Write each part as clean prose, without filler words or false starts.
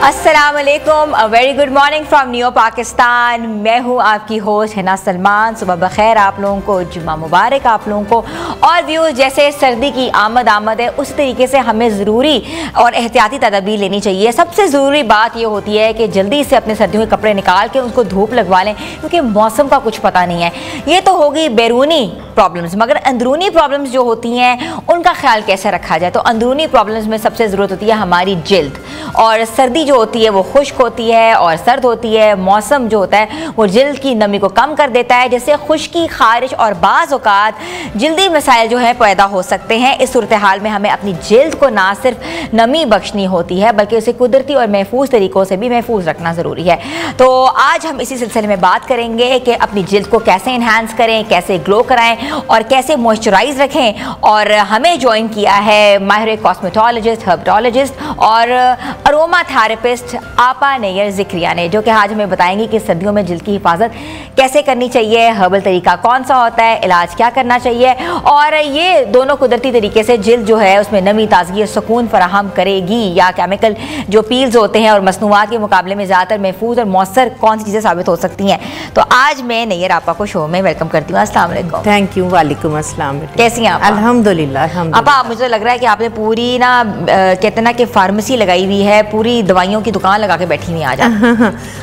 अस्सलाम वालेकुम, very good morning from new Pakistan. मैं हूँ आपकी होस्ट हिना सलमान। सुबह बखैर आप लोगों को, जुम्मा मुबारक आप लोगों को। और व्यूज़, जैसे सर्दी की आमद है उस तरीके से हमें ज़रूरी और एहतियाती तदाबीर लेनी चाहिए। सबसे ज़रूरी बात ये होती है कि जल्दी से अपने सर्दियों के कपड़े निकाल के उनको धूप लगवा लें, क्योंकि मौसम का कुछ पता नहीं है। ये तो होगी बैरूनी प्रॉब्लम्स, मगर अंदरूनी प्रॉब्लम्स जो होती हैं उनका ख्याल कैसे रखा जाए। तो अंदरूनी प्रॉब्लम्स में सबसे ज़रूरत होती है हमारी जिल्द। और सर्दी जो होती है वो खुश्क होती है और सर्द होती है। मौसम जो होता है वो जिल्द की नमी को कम कर देता है, जैसे खुश्की, खारिश और बाज़ औक़ात जिल्दी मसाइल जो है पैदा हो सकते हैं। इस सूरत हाल में हमें अपनी जिल्द को ना सिर्फ नमी बख्शनी होती है, बल्कि उसे कुदरती और महफूज तरीक़ों से भी महफूज रखना ज़रूरी है। तो आज हम इसी सिलसिले में बात करेंगे कि अपनी जिल्द को कैसे इन्हांस करें, कैसे ग्लो कराएं और कैसे मॉइस्चराइज रखें। और हमें ज्वाइन किया है माहिर कॉस्मेटोलॉजिस्ट, हर्बटोलॉजिस्ट और अरोमा थेरेपिस्ट आपा नैयर ज़िक्रिया ने, जो कि आज हमें बताएंगी कि सर्दियों में जिल्द की हिफाजत कैसे करनी चाहिए, हर्बल तरीका कौन सा होता है, इलाज क्या करना चाहिए, और ये दोनों कुदरती तरीके से जिल्द जो है उसमें नमी, ताजगी और सुकून फराहम करेगी, या केमिकल जो पील्स होते हैं और मसनूआत के मुकाबले में ज़्यादातर महफूज और मौसर कौन सी चीज़ें साबित हो सकती हैं। तो आज मैं नैयर आपा को शो में वेलकम करती हूँ। अस्सलाम वालेकुम। Thank you. वालेकुम अस्सलाम। कैसी हैं आप? अल्हम्दुलिल्लाह। आपा, मुझे लग रहा है कि आपने पूरी ना कहते ना कि फार्मेसी लगाई हुई है, पूरी दवाइयों की दुकान लगा के बैठी हुई आज।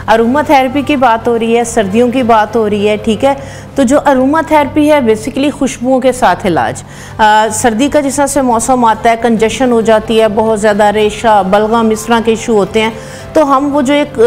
अरोमा थेरेपी की बात हो रही है, सर्दियों की बात हो रही है, ठीक है। तो जो अरोमा थेरेपी है बेसिकली खुशबुओं के साथ इलाज। सर्दी का जिस तरह से मौसम आता है, कंजेशन हो जाती है, बहुत ज़्यादा रेशा, बलगम, इस तरह के इशू होते हैं, तो हम वो जो एक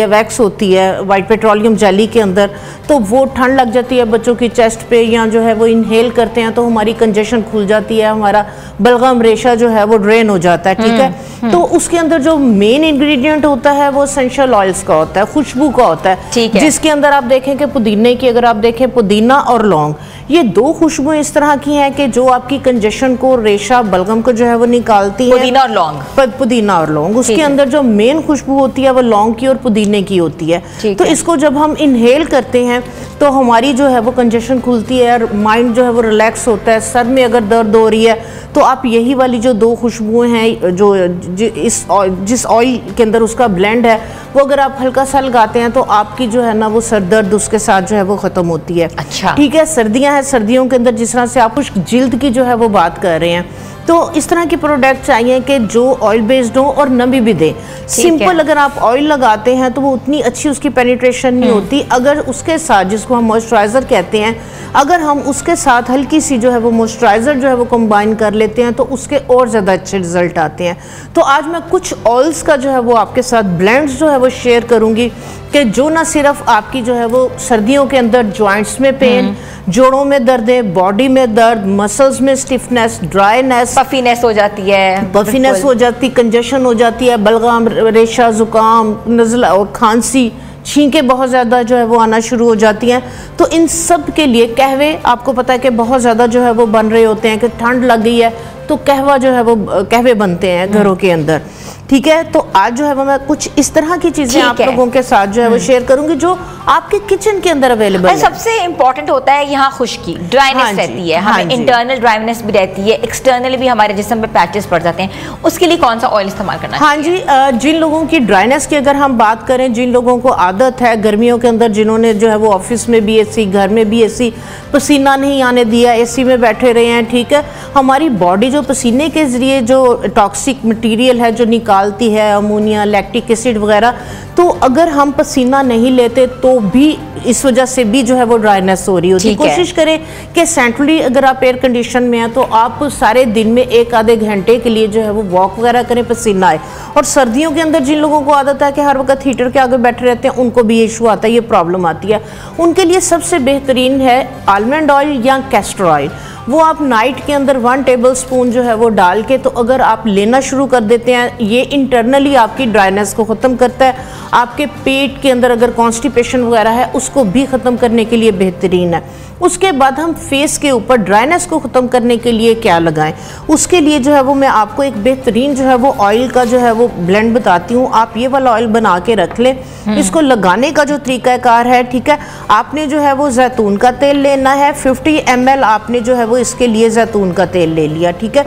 वैक्स होती है वाइट पेट्रोलियम जेली के अंदर, तो वो ठंड लग जाती है बच्चों की चेस्ट पे, या जो है वो इनहेल करते हैं तो हमारी कंजेशन खुल जाती है, हमारा बलगम, रेशा जो है वो ड्रेन हो जाता है, ठीक है। तो उसके अंदर जो मेन इंग्रेडिएंट होता है वो एसेंशियल ऑयल्स का होता है, खुशबू का होता है, ठीक है। जिसके अंदर आप देखें कि पुदीने की, अगर आप देखें पुदीना और लौंग, ये दो खुशबुएं इस तरह की हैं कि जो आपकी कंजेशन को, रेशा, बलगम को जो है वो निकालती है। पुदीना और लौंग, पुदीना और लौंग, उसके अंदर जो मेन खुशबू होती है वो लौंग की और पुदीने की होती है। तो इसको जब हम इनहेल करते हैं तो हमारी जो है वो कंजेशन खुलती है और माइंड जो है वो रिलैक्स होता है। सर में अगर दर्द हो रही है तो आप यही वाली जो दो खुशबुएं हैं, जिस ऑयल के अंदर उसका ब्लेंड है, वो अगर आप हल्का सा लगाते हैं तो आपकी जो है ना वो सर दर्द उसके साथ जो है वो ख़त्म होती है। अच्छा, ठीक है। सर्दियां हैं, सर्दियों के अंदर जिस तरह से आप खुश्क जिल्द की जो है वो बात कर रहे हैं, तो इस तरह के प्रोडक्ट चाहिए कि जो ऑयल बेस्ड हो और नमी भी दे। सिंपल अगर आप ऑयल लगाते हैं तो वो उतनी अच्छी उसकी पेनिट्रेशन नहीं होती। अगर उसके साथ, जिसको हम मॉइस्चराइज़र कहते हैं, अगर हम उसके साथ हल्की सी जो है वो मॉइस्चराइज़र जो है वो कंबाइन कर लेते हैं तो उसके और ज़्यादा अच्छे रिजल्ट आते हैं। तो आज मैं कुछ ऑयल्स का जो है वो आपके साथ ब्लेंड्स जो है वो शेयर करूँगी कि जो ना सिर्फ आपकी जो है वो सर्दियों के अंदर जॉइंट्स में पेन, जोड़ों में दर्द है, बॉडी में दर्द, मसल्स में स्टिफनेस, ड्राईनेस, पफीनेस हो जाती है, पफीनेस हो जाती, कंजेशन हो जाती है, बलगम, रेशा, जुकाम, नज़ला और खांसी, छींकें बहुत ज़्यादा जो है वो आना शुरू हो जाती हैं। तो इन सब के लिए कहवे, आपको पता है कि बहुत ज़्यादा जो है वो बन रहे होते हैं कि ठंड लग गई है तो कहवा जो है वो कहवे बनते हैं घरों के अंदर, ठीक है। तो आज जो है वो मैं कुछ इस तरह की चीज़ें आप लोगों के साथ जो है वो शेयर करूंगी जो आपके किचन के अंदर अवेलेबल है। सबसे इंपॉर्टेंट होता है यहाँ खुश्की, ड्राइनेस रहती है, हमें इंटरनल ड्राइनेस भी रहती है, एक्सटर्नली भी हमारे जिस्म पे पैचेस पड़ जाते हैं, उसके लिए कौन सा ऑयल इस्तेमाल करना चाहिए? हाँ जी, जिन लोगों की ड्राइनेस की अगर हम बात करें, जिन लोगों को आदत है गर्मियों के अंदर, जिन्होंने जो है वो ऑफिस में भी एसी, घर में भी एसी, पसीना नहीं आने दिया, एसी में बैठे रहे हैं, ठीक है। हमारी बॉडी जो पसीने के जरिए जो टॉक्सिक मटीरियल है जो निकालती है, अमोनिया, लैक्टिक एसिड वगैरह, तो अगर हम पसीना नहीं लेते तो भी इस वजह से भी जो है वो ड्राइनेस हो रही होती है। कोशिश करें कि सेंट्रली अगर आप एयर कंडीशन में हैं तो आप सारे दिन में 1-आधे घंटे के लिए जो है वो वॉक वगैरह करें, पसीना आए। और सर्दियों के अंदर जिन लोगों को आदत है कि हर वक्त हीटर के आगे बैठे रहते हैं, उनको भी ये इशू आता है, ये प्रॉब्लम आती है। उनके लिए सबसे बेहतरीन है आलमंड ऑयल या कैस्टर ऑयल। वो आप नाइट के अंदर 1 टेबलस्पून जो है वो डाल के, तो अगर आप लेना शुरू कर देते हैं, ये इंटरनली आपकी ड्राइनेस को ख़त्म करता है। आपके पेट के अंदर अगर कॉन्स्टिपेशन वगैरह है उसको भी ख़त्म करने के लिए बेहतरीन है। उसके बाद हम फेस के ऊपर ड्राइनेस को ख़त्म करने के लिए क्या लगाएं, उसके लिए जो है वो मैं आपको एक बेहतरीन जो है वो ऑयल का जो है वो ब्लेंड बताती हूँ। आप ये वाला ऑयल बना के रख लें। इसको लगाने का जो तरीक़ाकार है, ठीक है, आपने जो है वो जैतून का तेल लेना है। 50 ml आपने जो है वो इसके लिए जैतून का तेल ले लिया, ठीक है।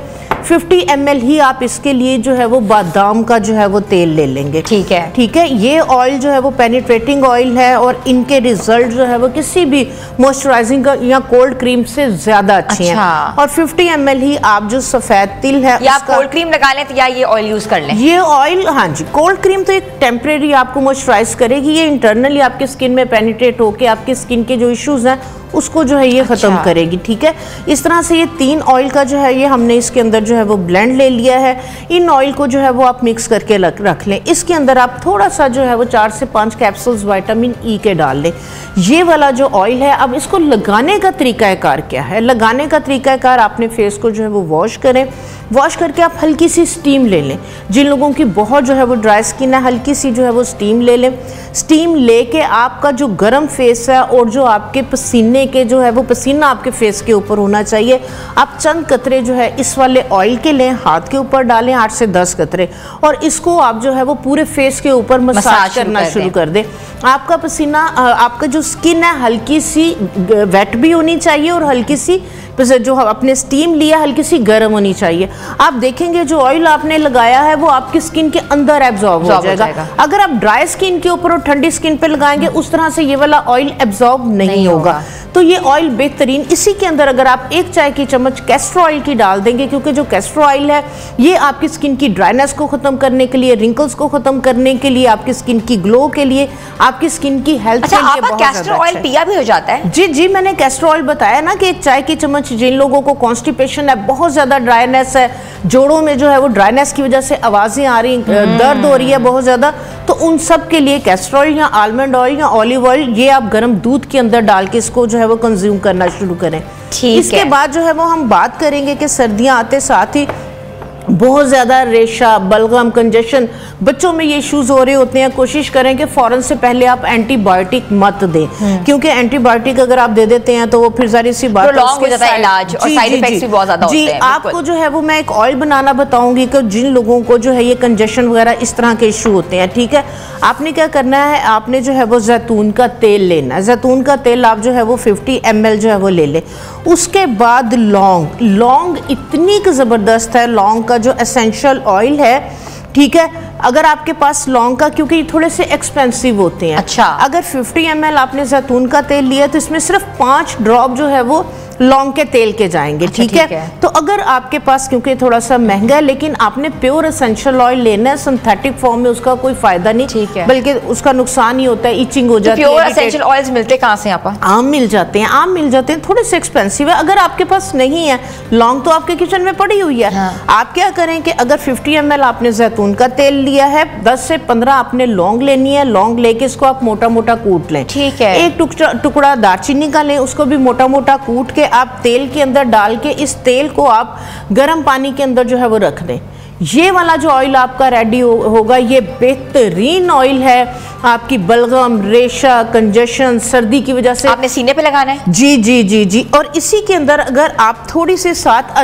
50 ml ही आप इसके लिए जो है वो बादाम का जो है वो तेल ले लेंगे। ठीक है, ठीक है। ये ऑयल जो है वो पेनिट्रेटिंग ऑयल है और इनके रिजल्ट जो है वो किसी भी मॉइस्चराइजिंग या कोल्ड क्रीम से ज्यादा अच्छे हैं। और 50 ml ही आप जो सफेद तिल है या आप कोल्ड क्रीम लगा लें या ये ऑयल यूज कर लें। ये ऑयल, हाँ जी, कोल्ड क्रीम तो एक टेम्परेरी आपको मॉइस्चराइज करेगी, ये इंटरनली आपके स्किन में पेनिट्रेट होके आपकी स्किन के जो इश्यूज हैं उसको जो है ये खत्म करेगी। ठीक है। इस तरह से ये 3 ऑयल का जो है ये हमने इसके अंदर जो है वो ब्लेंड ले लिया है। इन ऑयल को जो है वो आप मिक्स करके रख लें। इसके अंदर आप थोड़ा सा जो है वो 4 से 5 कैप्सूल्स विटामिन ई के डाल लें। ये वाला जो ऑयल है, अब इसको लगाने का तरीकाकार क्या है? लगाने का तरीकाकार, आपने फेस को जो है वो वॉश करें, वॉश करके आप हल्की सी स्टीम ले लें। जिन लोगों की बहुत जो है वो ड्राई स्किन है, हल्की सी जो है वो स्टीम ले लें। स्टीम लेके आपका जो गर्म फेस है और जो आपके पसीने के जो है वो पसीना आपके फेस के ऊपर होना चाहिए, आप चंद कतरे जो है इस वाले ऑयल के लें, हाथ के ऊपर डालें 8 से 10 कतरे, और इसको आप जो है वो पूरे फेस के ऊपर मसाज करना शुरू कर दें। आपका पसीना, आपका जो स्किन है हल्की सी वेट भी होनी चाहिए और हल्की सी जो अपने स्टीम लिया हल्की सी गर्म होनी चाहिए। आप देखेंगे जो ऑयल आपने लगाया है वो आपकी स्किन के अंदर एब्जॉर्ब हो जाएगा। अगर आप ड्राई स्किन के ऊपर और ठंडी स्किन पे लगाएंगे उस तरह से ये वाला ऑयल एब्जॉर्ब नहीं होगा। तो ये ऑयल बेहतरीन, इसी के अंदर अगर आप 1 चाय की चम्मच कैस्टर ऑयल की डाल देंगे, क्योंकि जो कैस्टर ऑयल है ये आपकी स्किन की ड्राइनेस को खत्म करने के लिए, रिंकल्स को खत्म करने के लिए, आपकी स्किन की ग्लो के लिए, आपकी स्किन की हेल्थ के लिए बहुत कैस्टर ऑयल पिया भी हो जाता है? जी जी, मैंने कैस्टर ऑयल बताया ना कि 1 चाय की चम्मच, जिन लोगों को कॉन्स्टिपेशन है, बहुत ज्यादा ड्राइनेस है, जोड़ों में जो है वो ड्राइनेस की वजह से आवाजें आ रही, दर्द हो रही है बहुत ज्यादा, तो उन सब के लिए कैस्टर ऑयल या आलमंड ऑयल या ऑलिव ऑयल ये आप गर्म दूध के अंदर डाल के इसको जो है वो कंज्यूम करना शुरू करें। इसके बाद जो है वो हम बात करेंगे कि सर्दियां आते साथ ही बहुत ज़्यादा रेशा, बलगम, कंजेशन बच्चों में ये इश्यूज हो रहे होते हैं। कोशिश करें कि फ़ौरन से पहले आप एंटीबायोटिक मत दें, क्योंकि एंटीबायोटिक अगर आप दे देते हैं तो वो फिर ज़ाहिर सी बात है हो जाता है इलाज और साइड इफेक्ट्स भी बहुत ज़्यादा होते हैं। आपको जो है वो मैं एक ऑयल बनाना बताऊंगी कि जिन लोगों को जो है ये कंजेशन वगैरह इस तरह के इशू होते हैं, ठीक है, आपने क्या करना है, आपने जो है वो जैतून का तेल लेना है। जैतून का तेल आप जो है वो 50 ml जो है वो ले लें। उसके बाद लौंग इतनी ज़बरदस्त है, लौंग का जो एसेंशियल ऑयल है, ठीक है, अगर आपके पास लौंग का, क्योंकि ये थोड़े से एक्सपेंसिव होते हैं। अच्छा। अगर 50 ml आपने जैतून का तेल लिया तो इसमें सिर्फ 5 ड्रॉप जो है वो लौंग के तेल के जाएंगे। अच्छा, ठीक है। तो अगर आपके पास, क्योंकि थोड़ा सा महंगा है, लेकिन आपने प्योर एसेंशियल ऑयल लेना है, सिंथेटिक फॉर्म में उसका कोई फायदा नहीं, ठीक है, बल्कि उसका नुकसान ही होता है, इचिंग हो जाती है। प्योर एसेंशियल ऑयल्स मिलते कहाँ से? आम मिल जाते हैं, आम मिल जाते हैं, थोड़े से एक्सपेंसिव है। अगर आपके पास नहीं है, लौंग तो आपके किचन में पड़ी हुई है। हाँ। आप क्या करें कि अगर 50 ml आपने जैतून का तेल लिया है, 10 से 15 आपने लौंग लेनी है। लौंग लेके इसको आप मोटा मोटा कूट लें, ठीक है। एक टुकड़ा दालचीनी का लें, उसको भी मोटा मोटा कूट के आप तेल के अंदर डाल के, इस तेल को आप गर्म पानी के अंदर जो है वो रख दें। ये वाला जो ऑयल आपका रेडी होगा, ये बेहतरीन ऑयल है आपकी बलगम, रेशा, कंजेशन, सर्दी की वजह से। आपने सीने पे लगाना है? जी जी जी जी। और इसी के अंदर अगर आप थोड़ी सी साथ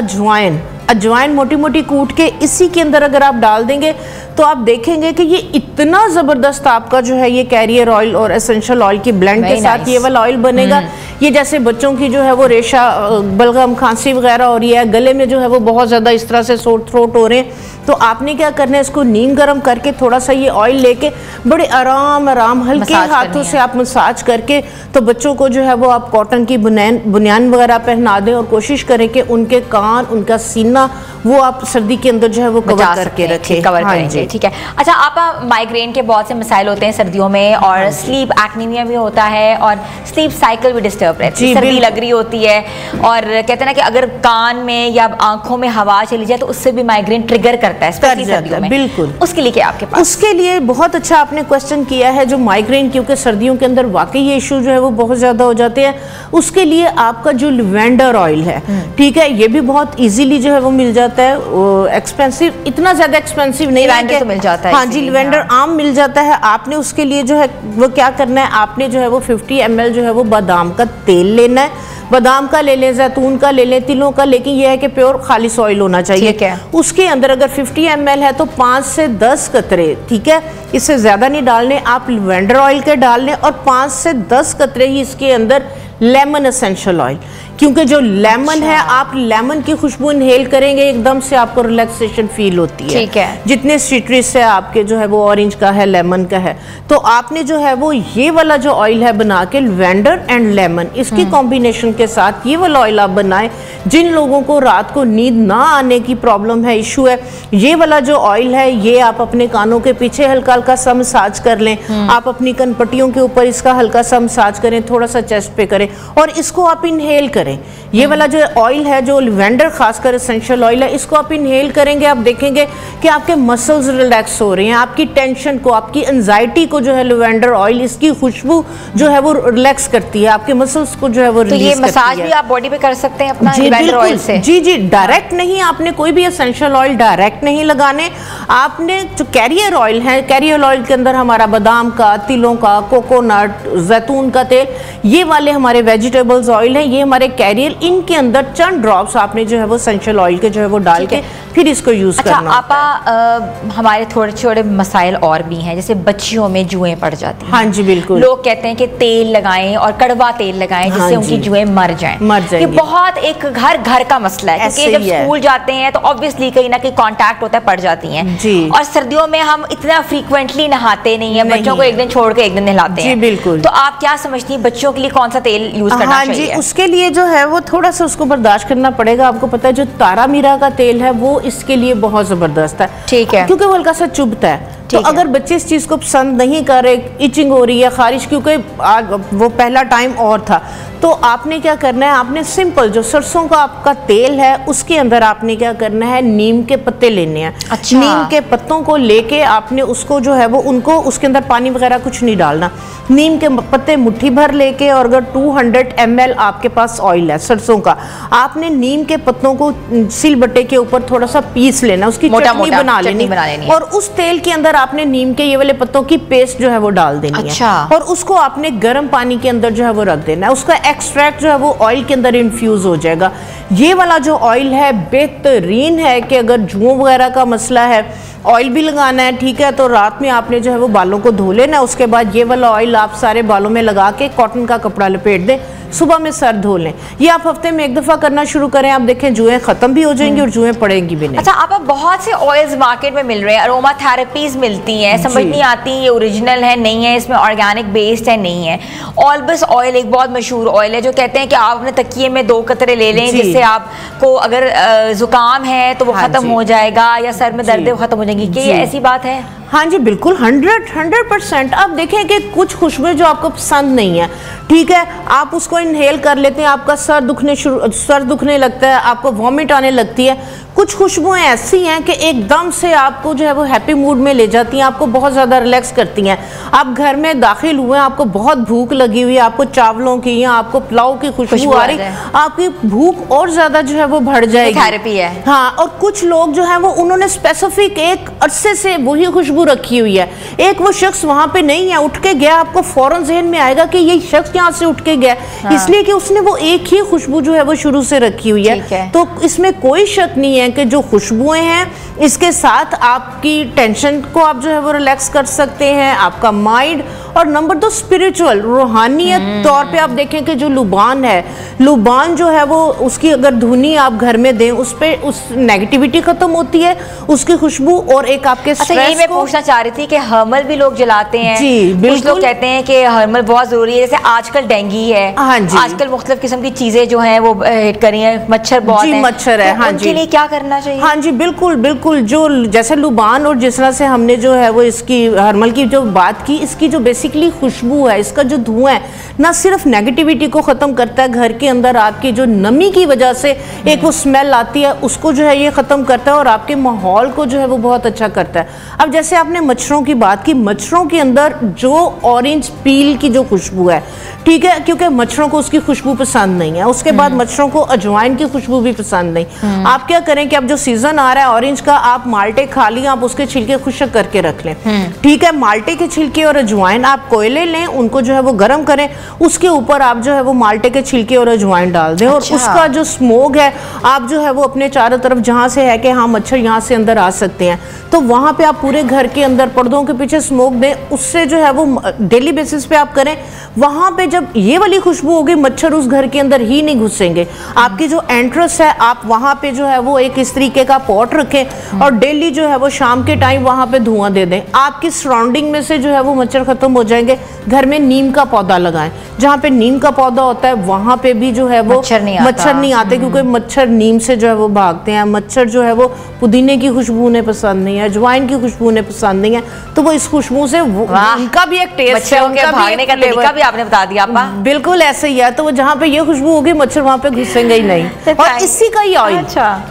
अजवाइन मोटी मोटी कूट के इसी के अंदर अगर आप डाल देंगे तो आप देखेंगे कि ये इतना ज़बरदस्त आपका जो है ये कैरियर ऑयल और एसेंशियल ऑयल की ब्लेंड के साथ ये वाला ऑयल बनेगा। ये जैसे बच्चों की जो है वो रेशा, बलगम, खांसी वगैरह हो रही है, गले में जो है वो बहुत ज़्यादा इस तरह से सोर थ्रोट हो रहे हैं, तो आपने क्या करना है, इसको नीम गर्म करके थोड़ा सा ये ऑयल लेके बड़े आराम हल्के हाथों से आप मसाज करके, तो बच्चों को जो है वो आप कॉटन की बुनियान वगैरह पहना दें और कोशिश करें कि उनके कान, उनका सीना वो आप सर्दी के अंदर जो है वो कवर करके रखें। हाँ जी, ठीक है। अच्छा, आप माइग्रेन के बहुत से मसाइल होते हैं सर्दियों में, और स्लीप एक्नीमिया भी होता है और स्लीप साइकिल भी डिस्टर्ब रहती है, सर्दी लग रही होती है, और कहते हैं ना कि अगर कान में या आंखों में हवा चली जाए तो उससे भी माइग्रेन ट्रिगर करता है सर्दियों में। बिल्कुल। उसके लिए क्या आपके पास? उसके लिए बहुत अच्छा आपने क्वेश्चन किया है। जो माइग्रेन, क्योंकि सर्दियों के अंदर वाकई ये इशू जो है वो बहुत ज्यादा हो जाते हैं, उसके लिए आपका जो लिवेंडर ऑयल है, ठीक है, ये भी बहुत इजीली जो है वो मिल जाता है। एक्सपेंसिव, इतना ज्यादा एक्सपेंसिव नहीं है, तो मिल जाता है। हाँ जी, लिवेंडर आम मिल जाता है। आपने उसके लिए जो है वो क्या करना है, आपने जो है वो 50 ml जो है वो बादाम का तेल लेना है। बादाम का ले लें, जैतून का ले लें, तिलों का, लेकिन यह है कि प्योर खालिश ऑयल होना चाहिए। ठीक है। उसके अंदर अगर 50 ml है तो 5 से 10 कतरे, ठीक है, इससे ज्यादा नहीं डालने, आप लिवेंडर ऑयल के डाल लें, और 5 से 10 कतरे ही इसके अंदर लेमन एसेंशियल ऑयल। क्योंकि जो लेमन है, आप लेमन की खुशबू इनहेल करेंगे एकदम से आपको रिलैक्सेशन फील होती है। ठीक है। जितने सिट्रस है आपके जो है वो ऑरेंज का है, लेमन का है, तो आपने जो है वो ये वाला जो ऑयल है बना के लेवेंडर एंड लेमन इसकी कॉम्बिनेशन के साथ ये वाला ऑयल आप बनाएं। जिन लोगों को रात को नींद ना आने की प्रॉब्लम है, इशू है, ये वाला जो ऑयल है ये आप अपने कानों के पीछे हल्का हल्का सा मसाज कर लें। आप अपनी कनपट्टियों के ऊपर इसका हल्का सा मसाज करें, थोड़ा सा चेस्ट पे करें और इसको आप इनहेल करें। ये वाला जो ऑयल है, जो लेवेंडर खासकर एसेंशियल ऑयल है, इसको आप इनहेल करेंगे, आप देखेंगे कि आपके मसल्स रिलैक्स हो रहे हैं, आपकी टेंशन को, आपकी एंजाइटी को जो है लेवेंडर ऑयल इसकी खुशबू जो है वो रिलैक्स करती है, आपके मसल्स को जो है वो रिलीज करती है। तो ये मसाज भी आप बॉडी पे कर सकते हैं अपना लेवेंडर ऑयल से? जी जी, डायरेक्ट नहीं, आपने कोई भी एसेंशियल ऑयल डायरेक्ट नहीं लगाने। आपने जो कैरियर ऑयल है, कैरियर ऑयल के अंदर हमारा बादाम का, तिलों का, कोकोनट, जैतून का तेल, ये वाले हमारे वेजिटेबल्स ऑयल है, ये हमारे कैरियर, इनके अंदर चंद ड्रॉप्स आपने जो है वो एसेंशियल ऑयल के जो है वो डाल के फिर इसको यूज करना। आपा हमारे थोड़े छोटे मसाइल और भी हैं, जैसे बच्चियों में जुएं पड़ जाती हैं। हाँ जी बिल्कुल। लोग कहते हैं कि तेल लगाएं और कड़वा तेल लगाएं जिससे हाँ उनकी जुएं मर जाएंगी। ये बहुत एक घर का मसला है, क्योंकि जब स्कूल जाते हैं तो ऑब्वियसली कहीं ना कहीं कांटेक्ट होता है, पड़ जाती हैं जी। और सर्दियों में हम इतना फ्रीक्वेंटली नहाते नहीं है, बच्चों को एक दिन छोड़ के एक दिन नहलाते हैं। बिल्कुल। तो आप क्या समझती हैं बच्चों के लिए कौन सा तेल यूज करना चाहिए? जी, उसके लिए जो है वो थोड़ा सा उसको बर्दाश्त करना पड़ेगा। आपको पता है जो तारा मीरा का तेल है वो इसके लिए बहुत जबरदस्त है। ठीक है। क्योंकि वो हल्का सा चुभता है, तो अगर बच्चे इस चीज को पसंद नहीं कर रहे, इचिंग हो रही है, खारिश, क्योंकि वो पहला टाइम और था, तो आपने क्या करना है, आपने सिंपल जो सरसों का आपका तेल है उसके अंदर आपने क्या करना है, नीम के पत्ते लेने हैं। अच्छा। नीम के पत्तों को लेके आपने उसको जो है वो उनको उसके अंदर पानी वगैरह कुछ नहीं डालना, नीम के पत्ते मुट्ठी भर लेके, और अगर 200 ml आपके पास ऑयल है सरसों का, आपने नीम के पत्तों को सिलबट्टे के ऊपर थोड़ा सा पीस लेना, उसकी चटनी बना लेनी, और उस तेल के अंदर आपने नीम के ये वाले पत्तों की पेस्ट जो है वो डाल देनी है, और उसको आपने गर्म पानी के अंदर जो है वो रख देना है। उसका एक्सट्रैक्ट जो है वो ऑयल के अंदर इन्फ्यूज हो जाएगा। ये वाला जो ऑयल है बेहतरीन है कि अगर जुओं वगैरह का मसला है, ऑयल भी लगाना है, ठीक है, तो रात में आपने जो है वो बालों को धो लेना, उसके बाद ये वाला ऑयल आप सारे बालों में लगा के कॉटन का कपड़ा लपेट दें, सुबह में सर धो लें। ये आप हफ्ते में एक दफ़ा करना शुरू करें, आप देखें जुएं ख़त्म भी हो जाएंगी और जुएं पड़ेंगी भी नहीं। अच्छा, आप बहुत से ऑयल्स मार्केट में मिल रहे हैं, अरोमा थेरेपीज मिलती हैं, समझ नहीं आती ये ओरिजिनल है नहीं है, इसमें ऑर्गेनिक बेस्ड है नहीं है। ऑल्बस ऑयल एक बहुत मशहूर ऑयल है जो कहते हैं कि आप अपने तकिए में 2 कतरे ले लें, जिससे आपको अगर जुकाम है तो वो ख़त्म हो जाएगा, या सर में दर्द है वो ख़त्म हो जाएंगी। क्या ये ऐसी बात है? हाँ जी बिल्कुल, 100%। आप देखें कि कुछ खुशबुएं जो आपको पसंद नहीं है, ठीक है, आप उसको इनहेल कर लेते हैं, आपका सर दुखने लगता है, आपको वॉमिट आने लगती है। कुछ खुशबुएं ऐसी हैं कि एकदम से आपको जो है वो हैप्पी मूड में ले जाती हैं, आपको बहुत ज़्यादा रिलैक्स करती हैं। आप घर में दाखिल हुए, आपको बहुत भूख लगी हुई है, आपको चावलों की या आपको पुलाव की खुशबू आ रही, आपकी भूख और ज़्यादा जो है वो बढ़ जाएगी। थेरेपी है। हाँ, और कुछ लोग जो है वो उन्होंने स्पेसिफिक एक अरसे से वही खुशबू रखी हुई है, एक वो शख्स वहाँ पे नहीं है, उठ के गया, आपको फौरन ज़हन में आएगा कि ये शख्स यहाँ से उठ के गया, इसलिए कि उसने वो एक ही खुशबू जो है वो शुरू से रखी हुई है। तो इसमें कोई शक नहीं है कि जो खुशबुएं हैं इसके साथ आपकी टेंशन को आप जो है वो रिलैक्स कर सकते हैं, आपका माइंड, और नंबर 2 स्पिरिचुअल रूहानियत तौर पे आप देखें कि जो लुबान है, लुबान जो है वो उसकी अगर धुनी आप घर में दें, उस पे उस नेगेटिविटी खत्म होती है, उसकी खुशबू, और एक आपके स्ट्रेस ये मैं पूछना चाह रही थी कि हर्मल भी लोग जलाते हैं। जी बिल्कुल। कुछ लोग कहते हैं कि हर्मल बहुत जरूरी है, जैसे आजकल डेंगी है, हाँ जी, आजकल मुख्तलिफ किस्म की चीजें जो हैं वो हिट करी हैं, मच्छर बहुत हैं, मच्छर है, हाँ जी, लिए क्या करना चाहिए? हाँ जी बिल्कुल बिल्कुल, जो जैसे लुबान और जिस तरह से हमने जो है वो इसकी हर्मल की जो बात की, इसकी जो बेसिकली खुशबू है, इसका जो धुआं है, ना सिर्फ नेगेटिविटी को ख़त्म करता है, घर के अंदर आपकी जो नमी की वजह से एक वो स्मेल आती है उसको जो है ये ख़त्म करता है, और आपके माहौल को जो है वो बहुत अच्छा करता है। अब जैसे आपने मच्छरों की बात की, मच्छरों के अंदर जो ऑरेंज पील की जो खुशबू है, ठीक है, क्योंकि मच्छरों को उसकी खुशबू पसंद नहीं है, उसके बाद मच्छरों को अजवाइन की खुशबू भी पसंद नहीं। आप क्या करें कि अब जो सीजन आ रहा है ऑरेंज का, आप माल्टे खा लिया, आप उसके छिलके खुश्क करके रख लें, ठीक है, माल्टे के छिलके और अजवाइन आप कोयले लें, उनको जो है वो गर्म करें, उसके ऊपर आप जो है वो माल्टे के छिलके और अजवाइन डाल दें। और उसका जो स्मोक है, आप जो है वो अपने चारों तरफ जहाँ से है कि हाँ मच्छर यहाँ से अंदर आ सकते हैं, तो वहाँ पे आप पूरे घर के अंदर पर्दों के पीछे स्मोक दें। उससे जो है वो डेली बेसिस पे आप करें। वहाँ पे जब ये वाली खुशबू होगी, मच्छर उस घर के अंदर ही नहीं घुसेंगे। आपकी जो एंट्रेंस है, आप वहाँ पे जो है वो एक इस तरीके का पॉट रखें और डेली जो है वो शाम के टाइम वहाँ पे धुआं दे दें। आपकी सराउंडिंग में से जो है वो मच्छर खत्म हो जाएंगे। घर में नीम का पौधा लगाएं, जहाँ पे नीम का पौधा होता है वहाँ पे भी जो है वो मच्छर नहीं आते, क्योंकि मच्छर नीम से जो है वो भागते हैं। मच्छर जो है वो पुदीने की खुशबू उन्हें पसंद नहीं है, अजवाइन की खुशबू उन्हें पसंद नहीं है, तो वो इस खुशबू से उनका भी एक टेस्ट है, उनका भागने का तरीका भी आपने बता दिया। बिल्कुल ऐसे ही है। तो वो जहाँ पे ये खुशबू होगी, मच्छर वहाँ पे घुसेंगे ही नहीं। और इसी का ही ऑयल,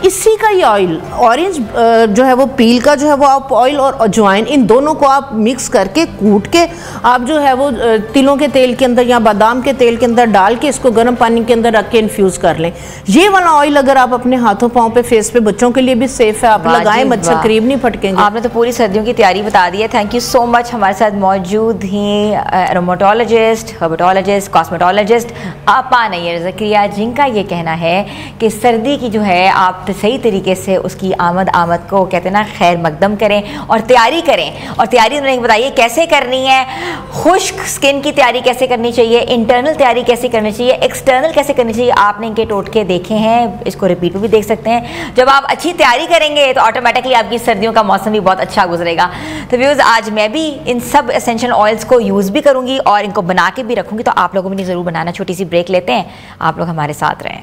इसी का ही ऑयल, ऑरेंज जो है वो पील का जो है वो आप ऑयल और अजवाइन, इन दोनों को आप मिक्स करके कूट के आप जो है वो तिलों के तेल के अंदर या बादाम के तेल के अंदर डाल के इसको गर्म पानी के अंदर रख के इन्फ्यूज कर लें। ये वाला ऑयल अगर आप अपने हाथों पाँव पे, फेस पे, बच्चों के लिए भी सेफ है, आप लगाएं, मच्छर करीब नहीं फटकेंगे। आपने तो पूरी सर्दियों की तैयारी बता दी है। Thank you so much. हमारे साथ मौजूद हैं एरोमेटोलॉजिस्ट, हर्बेटोलॉजिस्ट, कॉस्मेटोलॉजिस्ट आपा नैयर ज़करिया, जिनका ये कहना है कि सर्दी की जो है आप सही तरीके से उसकी आमद को कहते हैं ना खैर मकदम करें और तैयारी करें। और तैयारी उन्होंने बताइए कैसे करनी है, खुश्क स्किन की तैयारी कैसे करनी चाहिए, इंटरनल तैयारी कैसे करनी चाहिए, एक्सटर्नल कैसे करनी चाहिए। आपने इनके टोटके देखे हैं, इसको रिपीट भी देख सकते हैं। जब आप अच्छी तैयारी करेंगे तो ऑटोमेटिकली आपकी सर्दियों का मौसम भी बहुत अच्छा गुजरेगा। तो व्यूअर्स, आज मैं भी इन सब एसेंशियल ऑयल्स को यूज़ भी करूँगी और इनको बना के भी रखूँगी, तो आप लोगों को भी ज़रूर बनाना। छोटी सी ब्रेक लेते हैं, आप लोग हमारे साथ रहें।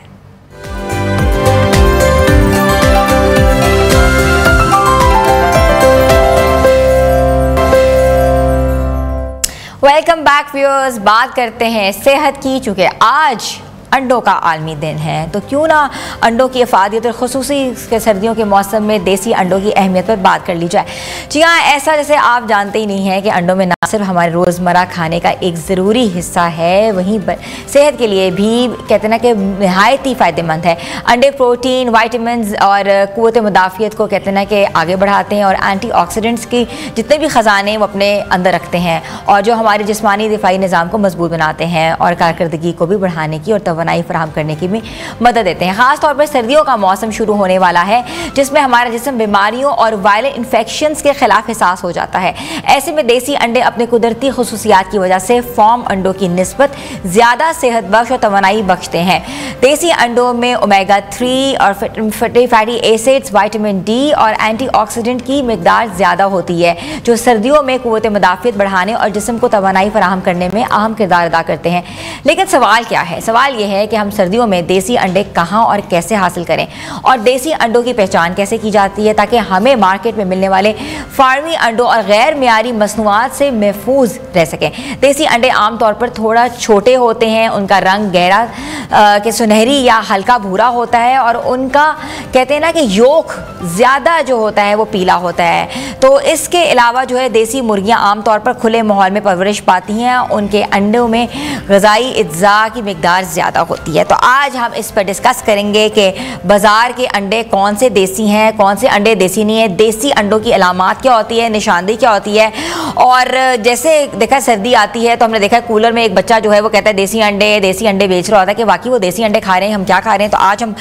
Welcome back viewers. बात करते हैं सेहत की, चूँकि आज अंडों का आलमी दिन है, तो क्यों ना अंडों की अफादियत और ख़ुसूसी सर्दियों के मौसम में देसी अंडों की अहमियत पर बात कर ली जाए। जी हाँ, ऐसा जैसे आप जानते ही नहीं हैं कि अंडों में ना सिर्फ हमारे रोज़मर्रा खाने का एक ज़रूरी हिस्सा है, वहीं सेहत के लिए भी कहते हैं ना कि नहायत ही फ़ायदेमंद है। अंडे प्रोटीन, वाइटामिन और क़ुव्वत मुदाफ़ियत को कहते हैं ना कि आगे बढ़ाते हैं और एंटीऑक्सीडेंट्स की जितने भी ख़जाने वो अपने अंदर रखते हैं और जो हमारे जिस्मानी दिफाई निज़ाम को मजबूत बनाते हैं और कारकर्दगी को भी बढ़ाने की और तवानाई फराहम करने की भी मदद देते हैं। ख़ास तौर पर सर्दियों का मौसम शुरू होने वाला है, जिसमें हमारा जिस्म बीमारियों और वायरल इन्फेक्शंस के खिलाफ हिसास हो जाता है। ऐसे में देसी अंडे अपने कुदरती खुसूसियात की वजह से फार्म अंडों की निस्बत ज़्यादा सेहत बख्श और तवानाई बख्शते हैं। देसी अंडों में ओमेगा 3 और फैटी एसिड्स, विटामिन डी और एंटीऑक्सीडेंट की मिकदार ज़्यादा होती है, जो सर्दियों में क़ुव्वत मुदाफ़ियत बढ़ाने और जिस्म को तवानाई फराहम करने में अहम किरदार अदा करते हैं। लेकिन सवाल क्या है? सवाल यह है कि हम सर्दियों में देसी अंडे कहाँ और कैसे हासिल करें और देसी अंडों की पहचान कैसे की जाती है, ताकि हमें मार्केट में मिलने वाले फार्मी अंडों और गैर मियारी मसनूआत से महफूज रह सकें। देसी अंडे आमतौर पर थोड़ा छोटे होते हैं, उनका रंग गहरा के सुनहरी या हल्का भूरा होता है और उनका कहते हैं ना कि योक ज़्यादा जो होता है वो पीला होता है। तो इसके अलावा जो है देसी मुर्गियाँ आमतौर पर खुले माहौल में परवरिश पाती हैं, उनके अंडों में ग़िज़ाई अज्जा की मिकदार ज़्यादा होती है। तो आज हम इस पर डिस्कस करेंगे कि बाज़ार के अंडे कौन से देसी हैं, कौन से अंडे देसी नहीं है, देसी अंडों की अलामात क्या होती है, निशानदेही क्या होती है। और जैसे देखा सर्दी आती है तो हमने देखा कूलर में एक बच्चा जो है वो कहता है देसी अंडे बेच रहा होता है कि वाकई वो देसी अंडे खा रहे हैं, हम क्या खा रहे हैं। तो आज हम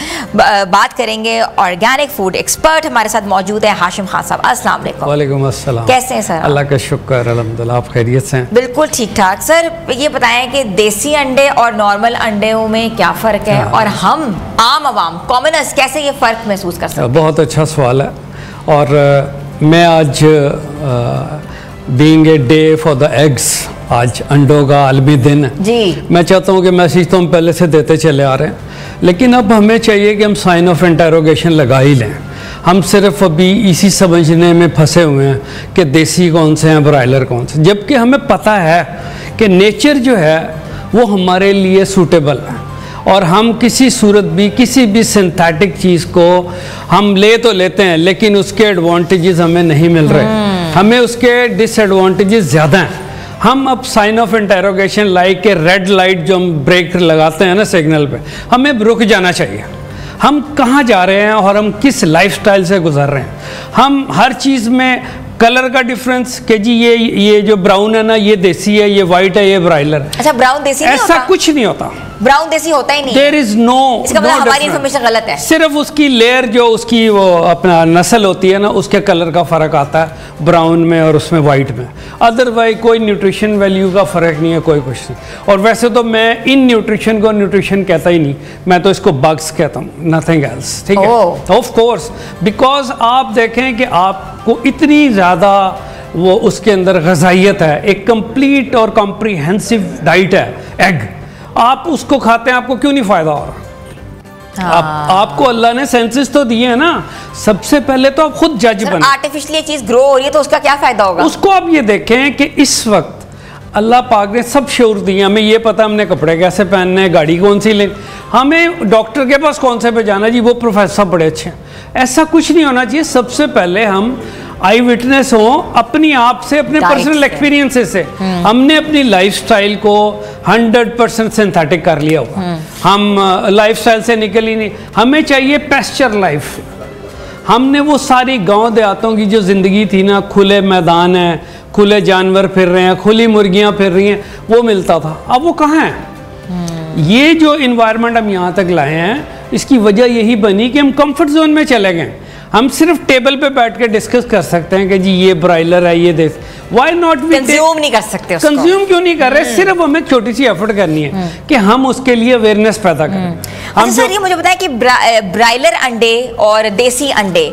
बात करेंगे ऑर्गेनिक फूड एक्सपर्ट हमारे साथ मौजूद है हाशिम खान साहब। अस्सलाम वालेकुम। वालेकुम अस्सलाम। कैसे हैं सर? अल्लाह का शुक्र, अल्हम्दुलिल्लाह। आप खैरियत से हैं? बिल्कुल ठीक ठाक। सर ये बताएं कि देसी अंडे और नॉर्मल अंडों में क्या फ़र्क है और हम आम आवाम कॉमनर्स कैसे ये फ़र्क महसूस कर सकते हैं? बहुत अच्छा सवाल है। और मैं आज being a day for the eggs, आज अंडों का आलमी दिन है जी। मैं चाहता हूँ कि मैसेज तो हम पहले से देते चले आ रहे हैं, लेकिन अब हमें चाहिए कि हम साइन ऑफ इंटरोगेशन लगा ही लें। हम सिर्फ अभी इसी समझने में फंसे हुए हैं कि देसी कौन से हैं, ब्रायलर कौन से, जबकि हमें पता है कि नेचर जो है वो हमारे लिए सूटेबल है और हम किसी सूरत भी किसी भी सिंथेटिक चीज़ को हम ले तो लेते हैं, लेकिन उसके एडवांटेजेस हमें नहीं मिल रहे, हमें उसके डिसएडवांटेजेस ज़्यादा हैं। हम अब साइन ऑफ इंटरोगेशन लाइक के रेड लाइट जो हम ब्रेक लगाते हैं ना सिग्नल पे, हमें रुक जाना चाहिए। हम कहाँ जा रहे हैं और हम किस लाइफस्टाइल से गुजर रहे हैं। हम हर चीज़ में कलर का डिफरेंस कि जी ये जो ब्राउन है ना ये देसी है, ये वाइट है, ये ब्रायलर। अच्छा, ब्राउन देसी नहीं ऐसा होता? कुछ नहीं होता, ब्राउन देसी होता ही नहीं। देयर इज नो, इसका मतलब हमारी इंफॉर्मेशन गलत है। सिर्फ उसकी लेयर जो उसकी वो अपना नस्ल होती है ना, उसके कलर का फर्क आता है ब्राउन में और उसमें वाइट में। अदरवाइज कोई न्यूट्रिशन वैल्यू का फर्क नहीं है, कोई कुछ नहीं। और वैसे तो मैं इन न्यूट्रिशन को न्यूट्रिशन कहता ही नहीं, मैं तो इसको बग्स कहता हूँ, नथिंग एल्स। ठीक है, ऑफ कोर्स, बिकॉज आप देखें कि आपको इतनी ज़्यादा वो उसके अंदर गज़ाइयत है, एक कंप्लीट और कॉम्प्रिहेंसिव डाइट है एग, आप उसको खाते हैं, आपको क्यों नहीं फ़ायदा हो रहा? आपको अल्लाह ने सेंसेस तो दिए हैं ना, सबसे पहले तो आप खुद जज बने। आर्टिफिशियली एक चीज ग्रो हो रही है तो उसका क्या फायदा होगा? उसको आप ये देखें कि इस वक्त अल्लाह पाक ने सब शऊर दिए, हमें ये पता हमने कपड़े कैसे पहनने हैं, गाड़ी कौन सी लेनी, हमें डॉक्टर के पास कौन से पे जाना जी, वो प्रोफेसर बड़े अच्छे हैं। ऐसा कुछ नहीं होना चाहिए। सबसे पहले हम आई विटनेस हो अपनी आप से, अपने पर्सनल एक्सपीरियंसेस से। हमने अपनी लाइफस्टाइल को 100% सिंथेटिक कर लिया हुआ, हम लाइफस्टाइल से निकल ही नहीं। हमें चाहिए पेस्चर लाइफ। हमने वो सारी गांव देहातों की जो ज़िंदगी थी ना, खुले मैदान हैं, खुले जानवर फिर रहे हैं, खुली मुर्गियां फिर रही हैं, वो मिलता था। अब वो कहाँ है? ये जो इन्वायरमेंट हम यहाँ तक लाए हैं, इसकी वजह यही बनी कि हम कंफर्ट जोन में चले गए। हम सिर्फ टेबल पे बैठ के डिस्कस कर सकते हैं कि जी ये ब्रायलर है, ये देश, व्हाई नॉट वी कंज्यूम नहीं कर सकते उसको। कंज्यूम क्यों नहीं कर रहे? सिर्फ हमें छोटी सी एफर्ट करनी है कि हम उसके लिए अवेयरनेस पैदा करें। अच्छा सर, ये मुझे बताएं कि ब्रायलर अंडे और देसी अंडे,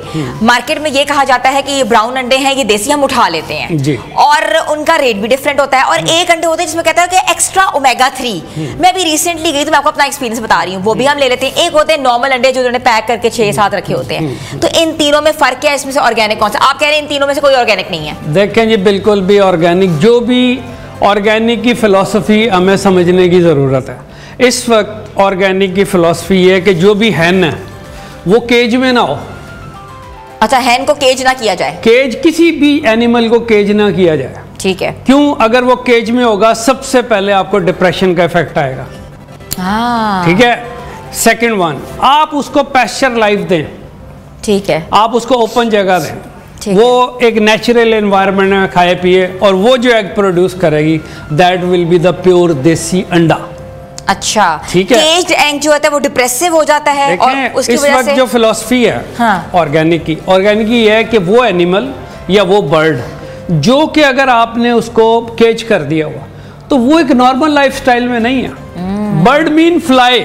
मार्केट में ये कहा जाता है कि ये ब्राउन अंडे हैं, ये देसी हम उठा लेते हैं जी, और उनका रेट भी डिफरेंट होता है। और एक अंडे होते हैं जिसमें कहता है कि एक्स्ट्रा ओमेगा 3। मैं भी रिसेंटली गई तो मैं आपको अपना एक्सपीरियंस बता रही हूँ, वो भी हम ले लेते हैं। एक होते हैं नॉर्मल अंडे जो उन्होंने पैक करके 6-7 रखे होते हैं। तो इन तीनों में फर्क क्या है? इसमें से ऑर्गेनिक कौन सा? आप कह रहे हैं इन तीनों में से कोई ऑर्गेनिक नहीं है? देखें जी, बिल्कुल भी ऑर्गेनिक, जो भी ऑर्गेनिक की फिलॉसफी हमें समझने की ज़रूरत है। इस वक्त ऑर्गेनिक की फिलॉसफी है कि जो भी हैन है वो केज में ना हो। अच्छा, हैन को केज ना किया जाए? केज, किसी भी एनिमल को केज ना किया जाए। ठीक है। क्यों? अगर वो केज में होगा, सबसे पहले आपको डिप्रेशन का इफेक्ट आएगा। ठीक है। सेकंड वन, आप उसको पेस्चर लाइफ दें। ठीक है। आप उसको ओपन जगह दें, वो एक नेचुरल एनवायरनमेंट में खाए पिए, और वो जो एग प्रोड्यूस करेगी, that will be the pure देसी अंडा। अच्छा, ठीक है। केज्ड एग जो होता है वो डिप्रेसिव हो जाता है, और उसकी इस वजह वक्त से जो फिलॉसफी है ऑर्गेनिक की है कि वो एनिमल या वो बर्ड जो कि अगर आपने उसको केज कर दिया हुआ, तो वो एक नॉर्मल लाइफस्टाइल में नहीं है। Bird mean fly,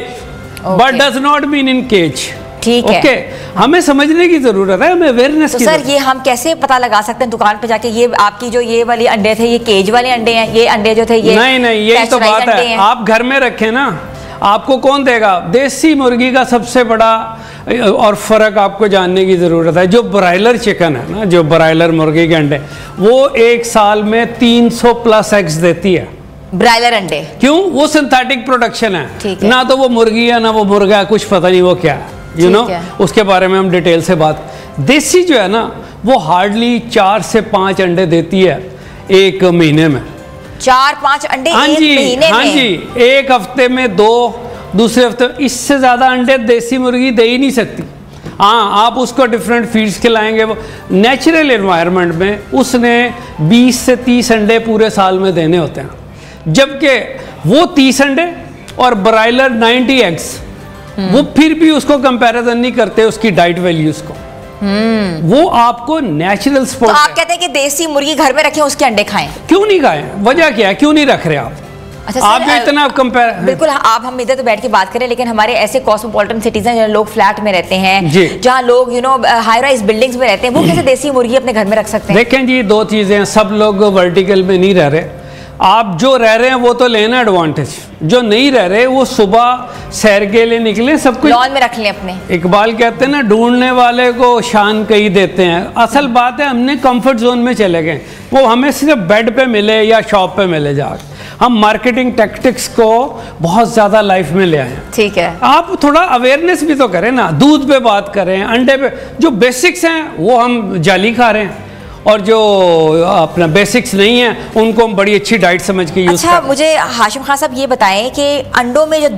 but does not mean in cage. ठीक है। ओके, हमें समझने की जरूरत है, हमें अवेयरनेस की। सर, ये हम कैसे पता लगा सकते हैं दुकान पे जाके, ये आपकी जो ये वाले अंडे थे ये केज वाले अंडे हैं, ये अंडे जो थे ये नहीं, यही तो बात है। आप घर में रखें ना, आपको कौन देगा? देसी मुर्गी का सबसे बड़ा और फर्क आपको जानने की जरूरत है, जो ब्रायलर चिकन है ना, जो ब्रायलर मुर्गी के अंडे, वो एक साल में 300+ एग्स देती है। ब्रायलर अंडे क्यों? वो सिंथेटिक प्रोडक्शन है ना, तो वो मुर्गी है ना वो मुर्गा है, कुछ पता नहीं वो क्या है, यू नो, उसके बारे में हम डिटेल से बात। देसी जो है ना, वो हार्डली 4 से 5 अंडे देती है एक महीने में। 4-5 अंडे हाँ एक जी, महीने हाँ में? जी, एक हफ्ते में 2, दूसरे हफ्ते, इससे ज्यादा अंडे देसी मुर्गी दे ही नहीं सकती। हाँ, आप उसको डिफरेंट फीड्स खिलाएंगे, वो नेचुरल एनवायरनमेंट में उसने 20 से 30 अंडे पूरे साल में देने होते हैं, जबकि वो 30 अंडे और ब्रायलर 90 एग्स, वो फिर भी उसको कंपैरिजन नहीं करते उसकी डाइट वैल्यूज को। वो आपको नेचुरल स्पोर्ट। तो आप कहते हैं कि देसी मुर्गी घर में रखें, उसके अंडे खाएं? क्यों नहीं खाएं? वजह क्या है, क्यों नहीं रख रहे आप? अच्छा आप जो इतना कंपेयर, बिल्कुल, आप हम इधर तो बैठ के बात करें, लेकिन हमारे ऐसे कॉस्मोपॉलिटन सिटीज हैं जहाँ लोग फ्लैट में रहते हैं, जहाँ लोग हाई राइज बिल्डिंग्स में रहते हैं, वो कैसे देसी मुर्गी अपने घर में रख सकते हैं? देखें जी, 2 चीजें हैं। सब लोग वर्टिकल में नहीं रह रहे। आप जो रह रहे हैं वो तो लेना एडवांटेज, जो नहीं रह रहे वो सुबह सैर के लिए निकले, सब कुछ लॉन में रख लें अपने। इकबाल कहते हैं ना, ढूंढने वाले को शान कई देते हैं। असल बात है, हमने कंफर्ट जोन में चले गए, वो हमें सिर्फ बेड पे मिले या शॉप पे मिले जाकर। हम मार्केटिंग टैक्टिक्स को बहुत ज़्यादा लाइफ में ले आए। ठीक है। आप थोड़ा अवेयरनेस भी तो करें ना, दूध पे बात करें, अंडे पे, जो बेसिक्स हैं वो हम जाली खा रहे हैं, और जो अपना बेसिक्स नहीं है उनको हम बड़ी अच्छी डाइट समझ के यूज अच्छा, मुझे हाशिम खान साहब ये बताएं कि अंडों में जो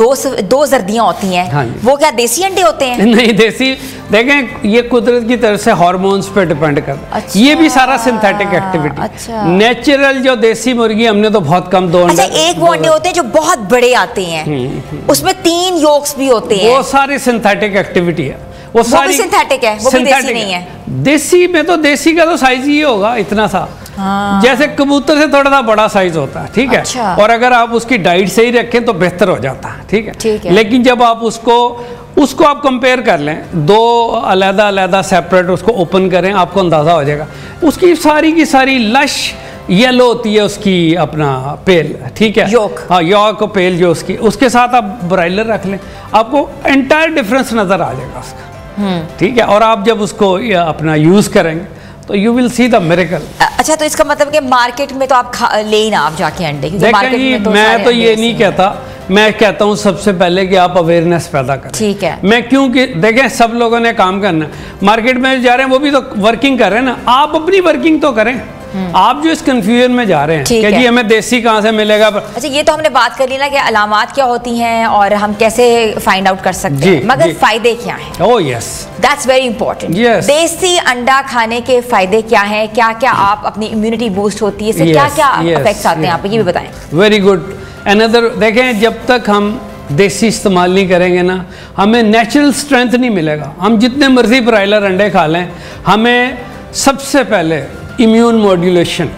दो जर्दियां होती हैं, हाँ, वो क्या देसी अंडे होते हैं? नहीं, देसी देखें ये कुदरत की तरफ से हार्मोन्स पे डिपेंड करता है। ये भी सारा सिंथेटिक एक्टिविटी। अच्छा। नेचुरल जो देसी मुर्गी हमने तो बहुत कम दो अच्छा, एक वो अंडे होते हैं जो बहुत बड़े आते हैं, उसमें 3 योक्स भी होते हैं, वो सारी सिंथेटिक एक्टिविटी है। वो सारी भी सिंथेटिक है, वो भी देसी नहीं है। देसी में तो देसी का तो साइज ही होगा इतना सा, जैसे कबूतर से थोड़ा सा बड़ा साइज होता है, ठीक है। अच्छा। और अगर आप उसकी डाइट सही रखें तो बेहतर हो जाता है, ठीक है। ठीक है। लेकिन जब आप उसको आप कंपेयर कर लें, 2 अलग-अलग सेपरेट उसको ओपन करें, आपको अंदाजा हो जाएगा। उसकी सारी की सारी लश येलो होती है उसकी अपना पेल, ठीक है, योक। हाँ, योक पेल जो उसके साथ आप ब्रायलर रख लें, आपको एंटायर डिफरेंस नजर आ जाएगा उसका, ठीक है। और आप जब उसको अपना यूज करेंगे तो you will see the miracle. अच्छा, तो इसका मतलब कि मार्केट में तो आप ले ही ना आप जाके अंडे, क्योंकि मार्केट में तो मैं तो ये नहीं कहता, मैं कहता हूँ सबसे पहले कि आप अवेयरनेस पैदा करें, ठीक है। मैं क्योंकि देखें सब लोगों ने काम करना, मार्केट में जा रहे हैं वो भी तो वर्किंग कर रहे हैं ना, आप अपनी वर्किंग तो करें। आप जो इस कंफ्यूजन में जा रहे हैं कि जी हमें देसी कहाँ से मिलेगा। अच्छा, ये तो हमने बात कर ली ना कि अलामात क्या होती हैं और हम कैसे फाइंड आउट कर सकते हैं, मगर फायदे क्या हैं? Oh yes, that's very important. देसी अंडा खाने के फायदे क्या हैं? क्या क्या आप अपनी इम्यूनिटी बूस्ट होती है, इससे क्या क्या इफेक्ट्स आते हैं, आप ये भी बताएं। Very good. अनदर देखें, जब तक हम देसी इस्तेमाल नहीं करेंगे ना, हमें नेचुरल स्ट्रेंथ नहीं मिलेगा। हम जितने मर्जी ब्रायलर अंडे खा लें, हमें सबसे पहले इम्यून मॉड्यूलेशन,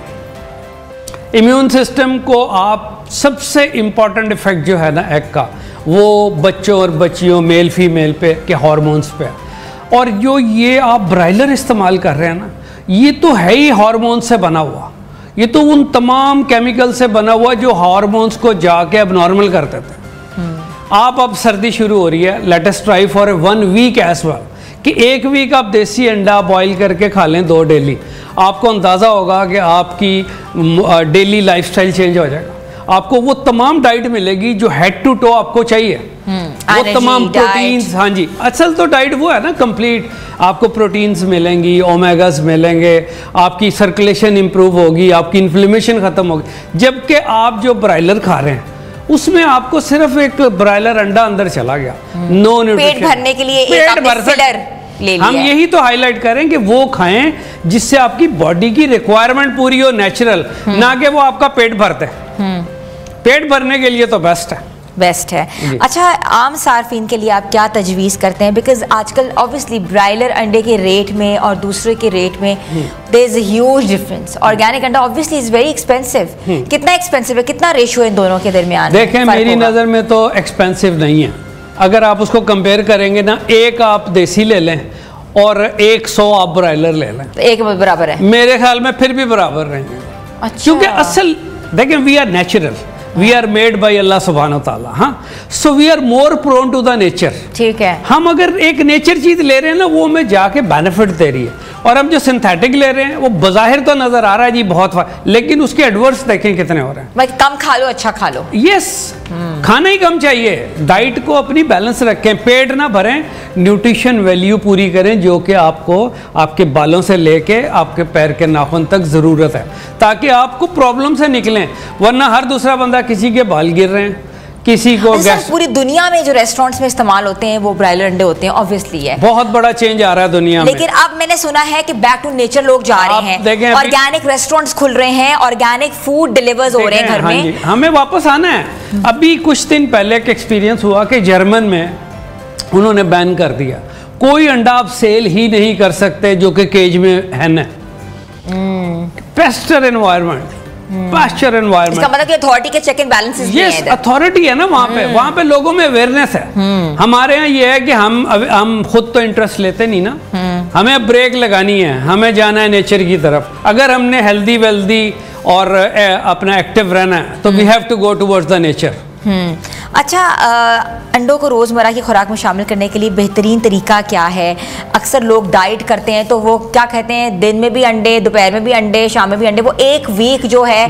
इम्यून सिस्टम को आप सबसे इम्पॉर्टेंट इफेक्ट जो है ना एग का, वो बच्चों और बच्चियों मेल फीमेल पे के हार्मोन्स पे। और जो ये आप ब्रायलर इस्तेमाल कर रहे हैं ना, ये तो है ही हार्मोन से बना हुआ, ये तो उन तमाम केमिकल से बना हुआ जो हार्मोन्स को जाके अब नॉर्मल कर देते हैं। आप अब सर्दी शुरू हो रही है, let us try for 1 week as well, कि 1 वीक आप देसी अंडा बॉईल करके खा लें 2 डेली, आपको अंदाज़ा होगा कि आपकी डेली लाइफस्टाइल चेंज हो जाएगा। आपको वो तमाम डाइट मिलेगी जो हेड टू टो आपको चाहिए, वो तमाम प्रोटीन्स। हाँ जी, असल तो डाइट वो है ना कंप्लीट, आपको प्रोटीन्स मिलेंगी, ओमेगास मिलेंगे, आपकी सर्कुलेशन इंप्रूव होगी, आपकी इन्फ्लेमेशन ख़त्म होगी। जबकि आप जो ब्रायलर खा रहे हैं उसमें आपको सिर्फ एक ब्रायलर अंडा अंदर चला गया, नो न्यूट्रिशन, पेट भरने के लिए पेट भर ले। हम यही तो हाईलाइट करें कि वो खाएं जिससे आपकी बॉडी की रिक्वायरमेंट पूरी हो, नेचुरल, ना कि वो आपका पेट भरते। पेट भरने के लिए तो बेस्ट है। अच्छा, आम सार्फिन के लिए आप क्या तजवीज़ करते हैं? बिकॉज आजकल ऑब्वियसली ब्रायलर अंडे के रेट में और दूसरे के रेट में there is a huge difference. Organic अंडा ऑब्वियसली इज वेरी एक्सपेंसिव। कितना एक्सपेंसिव है, कितना रेशियो है इन दोनों के दरमियान? देखें, मेरी नज़र में तो एक्सपेंसिव नहीं है। अगर आप उसको कंपेयर करेंगे ना, एक आप देसी ले लें और 100 आप ब्रायलर ले लें, तो एक बराबर है मेरे ख्याल में, फिर भी बराबर रहेंगे। अच्छा। क्योंकि असल देखें, we are natural, we are made by Allah सुब्हानहू ताला, हाँ, so we are more prone to the nature. ठीक है। हम अगर एक नेचर चीज ले रहे हैं ना, वो हमें जाके बेनिफिट दे रही है। और हम जो सिंथेटिक ले रहे हैं वो बज़ाहिर तो नजर आ रहा है जी बहुत, लेकिन उसके एडवर्स देखें कितने हो रहे हैं। भाई कम खा लो, अच्छा खा लो। यस, खाना ही कम चाहिए, डाइट को अपनी बैलेंस रखें, पेट ना भरें, न्यूट्रिशन वैल्यू पूरी करें जो कि आपको आपके बालों से लेके आपके पैर के नाखून तक ज़रूरत है, ताकि आपको प्रॉब्लम से निकलें। वरना हर दूसरा बंदा किसी के बाल गिर रहे हैं, किसी को गैस। पूरी दुनिया में जो रेस्टोरेंट्स में इस्तेमाल होते हैं वो ब्रायलर अंडे होते हैं, ऑब्वियसली है। बहुत बड़ा चेंज आ रहा है दुनिया में। लेकिन अब मैंने सुना है कि बैक टू नेचर लोग जा रहे हैं, ऑर्गेनिक रेस्टोरेंट्स खुल रहे हैं, ऑर्गेनिक फूड डिलीवर्स हो रहे हैं घर में। हमें वापस आना है। अभी कुछ दिन पहले एक एक्सपीरियंस हुआ कि जर्मन में उन्होंने बैन कर दिया, कोई अंडा आप सेल ही नहीं कर सकते जो कि केज में है ना। पेस्टर एनवायरनमेंट, पास्चर एनवायरनमेंट, इसका मतलब कि अथॉरिटी के चेक एंड बैलेंसेस भी हैं। अथॉरिटी है ना वहाँ पे लोगों में अवेयरनेस है। हमारे यहाँ ये है कि हम खुद तो इंटरेस्ट लेते नहीं ना, हमें ब्रेक लगानी है, हमें जाना है नेचर की तरफ। अगर हमने हेल्दी वेल्दी और अपना एक्टिव रहना है तो we have to go towards the nature. अच्छा, अंडों को रोज़मर्रा की खुराक में शामिल करने के लिए बेहतरीन तरीका क्या है? अक्सर लोग डाइट करते हैं तो वो क्या कहते हैं, दिन में भी अंडे, दोपहर में भी अंडे, शाम में भी अंडे, वो 1 वीक जो है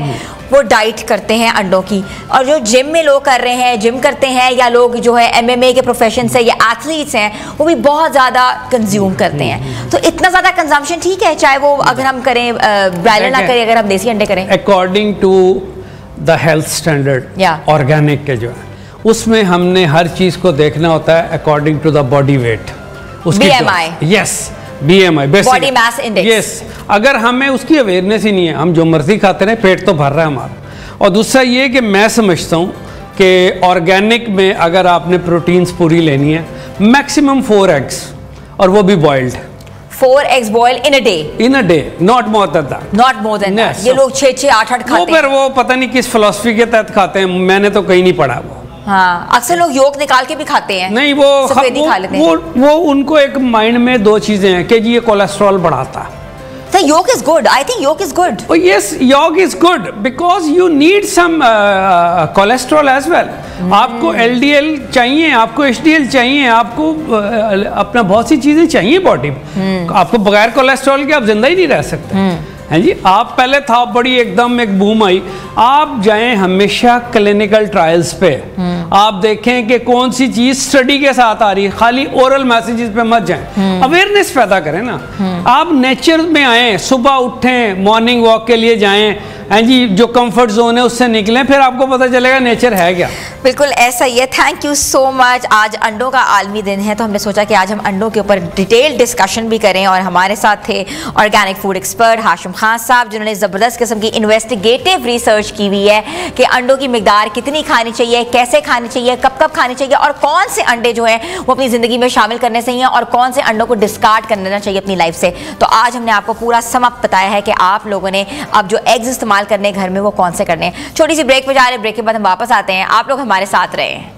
वो डाइट करते हैं अंडों की। और जो जिम में लोग कर रहे हैं, जिम करते हैं, या लोग जो है MMA के प्रोफेशन से या एथलीट्स हैं, वो भी बहुत ज़्यादा कंज्यूम करते हैं। तो इतना ज़्यादा कंजम्पशन ठीक है, चाहे वो अगर हम करें ब्रायलर ना करें, अगर हम देसी अंडे करें? According to the health standard organic के जो है, उसमें हमने हर चीज़ को देखना होता है according to the body weight. उसकी BMI. Yes BMI body mass index. Yes, अगर हमें उसकी अवेयरनेस ही नहीं है, हम जो मर्जी खाते रहे, पेट तो भर रहा है हमारा। और दूसरा ये कि मैं समझता हूँ कि ऑर्गेनिक में अगर आपने प्रोटीन्स पूरी लेनी है, मैक्सिमम 4 एग्स, और वो भी boiled. 4 eggs boiled in a day. In a day, not more than that. Not more than that. Yes. ये लोग 6-6, 8-8 वो खाते फिर हैं। वो पता नहीं किस फिलॉसफी के तहत खाते हैं, मैंने तो कहीं नहीं पढ़ा वो। हाँ, अक्सर लोग योक निकाल के भी खाते हैं। नहीं, वो सफेदी खा लेते हैं। वो उनको एक माइंड में 2 चीजें हैं कि जी ये कोलेस्ट्रॉल बढ़ाता है। So yolk is good. I think yolk is good. Oh yes, yolk is good because you need some cholesterol as well. आपको LDL चाहिए, आपको HDL चाहिए, आपको अपना बहुत सी चीजें चाहिए बॉडी में। आपको बगैर कोलेस्ट्रॉल के आप जिंदा ही नहीं रह सकते हैं जी। आप पहले था बड़ी एकदम एक बूम आई, आप जाएं हमेशा क्लिनिकल ट्रायल्स पे, आप देखें कि कौन सी चीज स्टडी के साथ आ रही है, खाली ओरल मैसेजेस पे मत जाएं, अवेयरनेस पैदा करें ना। आप नेचर में आए, सुबह उठें, मॉर्निंग वॉक के लिए जाएं, हैं जी, जो कंफर्ट जोन है उससे निकलें, फिर आपको पता चलेगा नेचर है क्या। बिल्कुल ऐसा ही है। Thank you so much. आज अंडों का आलमी दिन है, तो हमने सोचा कि आज हम अंडों के ऊपर डिटेल डिस्कशन भी करें, और हमारे साथ थे organic food expert Hashim Khan साहब, जिन्होंने ज़बरदस्त किस्म की इन्वेस्टिगेटिव रिसर्च की हुई है कि अंडों की मिकदार कितनी खानी चाहिए, कैसे खानी चाहिए, कब कब खानी चाहिए, और कौन से अंडे जो है वो अपनी ज़िंदगी में शामिल करने चाहिए और कौन से अंडों को डिस्कार्ड कर देना चाहिए अपनी लाइफ से। तो आज हमने आपको पूरा समअप बताया है कि आप लोगों ने अब जो एग्स इस्तेमाल करने घर में वो कौन से करने हैं। छोटी सी ब्रेक पे जा रहे हैं, ब्रेक के बाद हम वापस आते हैं। आप लोग हमारे साथ रहे।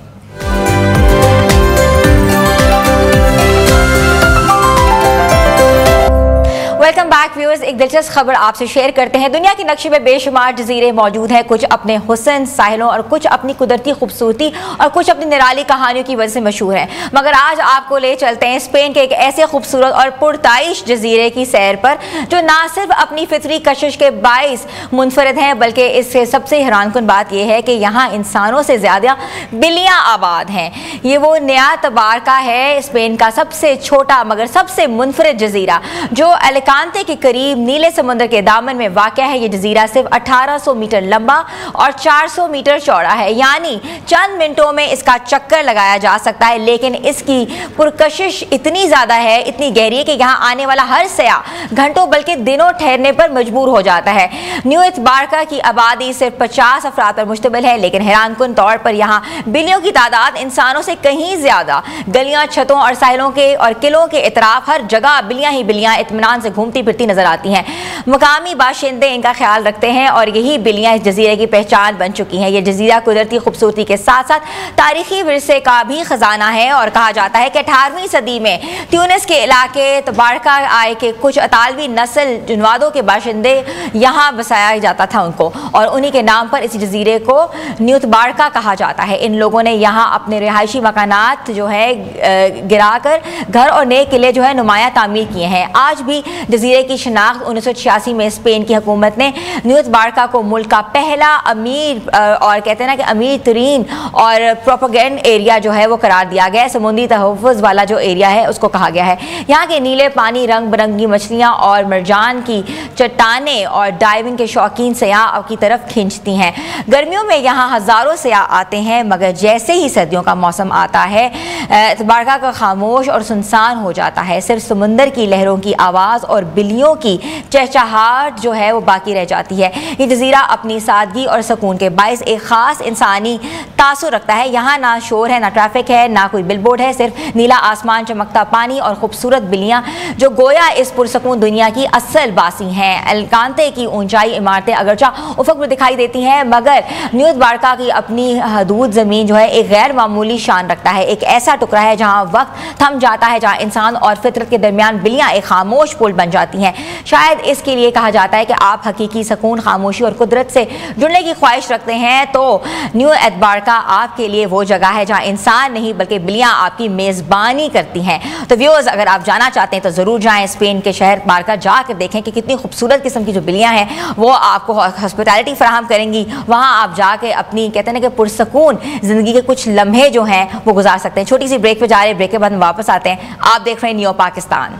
Welcome back viewers. एक दिलचस्प खबर आपसे शेयर करते हैं। दुनिया के नक्शे में बेशुमार जजीरे मौजूद हैं, कुछ अपने हुस्न साहिलों और कुछ अपनी कुदरती खूबसूरती और कुछ अपनी निराली कहानियों की वजह से मशहूर हैं। मगर आज आपको ले चलते हैं स्पेन के एक ऐसे खूबसूरत और पुरताइश जजीरे की सैर पर, जो ना सिर्फ अपनी फितरी कशिश के बाइस मुनफरद हैं, बल्कि इससे सबसे हैरानकुन बात यह है कि यहाँ इंसानों से ज़्यादा बिल्लियाँ आबाद हैं। ये वो नया तबारका है, स्पेन का सबसे छोटा मगर सबसे मुनफरद जजीरा, जो कांते के करीब नीले समुद्र के दामन में वाक़ है। ये जजीरा सिर्फ 1800 मीटर लंबा और 400 मीटर चौड़ा है, यानी चंद मिनटों में इसका चक्कर लगाया जा सकता है। लेकिन इसकी पुरकशिश इतनी ज़्यादा है, इतनी गहरी है कि यहाँ आने वाला हर सयाह घंटों बल्कि दिनों ठहरने पर मजबूर हो जाता है। न्यू इतबारका की आबादी सिर्फ 50 अफराद पर मुश्तमिल है, लेकिन हैरानकुन तौर पर यहाँ बिल्लियों की तादाद इंसानों से कहीं ज़्यादा। गलियाँ, छतों और साहिलों के और किलों के इतराफ हर जगह बिल्लियाँ ही बिल्लियाँ इत्मीनान से घूमती फिरती नजर आती हैं। मुकामी बाशिंदे इनका ख्याल रखते हैं और यही बिल्लियां इस जजीरे की पहचान बन चुकी हैं। ये जजीरा कुदरती खूबसूरती के साथ साथ तारीखी विरसे का भी खजाना है, और कहा जाता है कि 18वीं सदी में ट्यूनिस के इलाके तबारका आय के कुछ अतालवी नस्ल जुनवादों के बाशिंदे यहाँ बसाया जाता था उनको, और उन्हीं के नाम पर इस जजीरे को न्यू तबारका कहा जाता है। इन लोगों ने यहाँ अपने रिहायशी मकानात जो है गिराकर घर और नए किले जो है नुमाया तामीर किए हैं। आज भी जजीरे की शनाख्त 1986 में स्पेन की हुकूमत ने न्यू इतबारका को मुल्क का पहला अमीर और कहते हैं ना कि अमीर तरीन और प्रोपेगेंड एरिया जो है वो करार दिया गया है। समुद्री तहफ़्फ़ुज़ वाला जो एरिया है उसको कहा गया है। यहाँ के नीले पानी, रंग बिरंगी मछलियाँ और मरजान की चट्टानें और डाइविंग के शौकीन सयाह की तरफ खींचती हैं। गर्मियों में यहाँ हज़ारों सयाह आते हैं, मगर जैसे ही सर्दियों का मौसम आता है इतबारका का खामोश और सुनसान हो जाता है। सिर्फ समुंदर की लहरों की आवाज़ और बिल्लियों की चहचहाहट जो है वो बाकी रह जाती है। ये जजीरा अपनी सादगी और सुकून के बायस एक ख़ास इंसानी तासुर रखता है। यहाँ ना शोर है, ना ट्रैफिक है, ना कोई बिलबोर्ड है, सिर्फ नीला आसमान, चमकता पानी और खूबसूरत बिल्लियाँ जो गोया इस पुरसकून दुनिया की असल बासी हैं। अलकांते की ऊंचाई इमारतें अगरचा उफक में दिखाई देती हैं, मगर न्यू इतबारका की अपनी हदूद ज़मीन जो है एक गैर मामूली शान रखता है। एक ऐसा टुकड़ा है जहाँ वक्त थम जाता है, जहाँ इंसान और फितरत के दरमियान बिल्लियाँ एक खामोश पुल बन जाती हैं। शायद इसके लिए कहा जाता है कि आप हकीकी सुकून, खामोशी और कुदरत से जुड़ने की ख्वाहिश रखते हैं तो न्यू इतबारका आपके लिए वो जगह है जहाँ इंसान नहीं बल्कि बिल्लियाँ आपकी मेज़बानी करती हैं। तो व्यूअर्स, अगर आप जाना चाहते हैं तो ज़रूर जाएँ स्पेन के शहर इतबारका, जाकर देखें कि कितनी खूबसूरत किस्म की जो बिल्लियाँ हैं वो आपको हॉस्पिटैलिटी फराहम करेंगी। वहाँ आप जाके अपनी कहते हैं ना कि पुरसकून ज़िंदगी के कुछ लम्हे जो हैं वो गुजार सकते हैं। छोटी सी ब्रेक पे जा रहे हैं, ब्रेक के बाद हम वापस आते हैं। आप देख रहे हैं new Pakistan.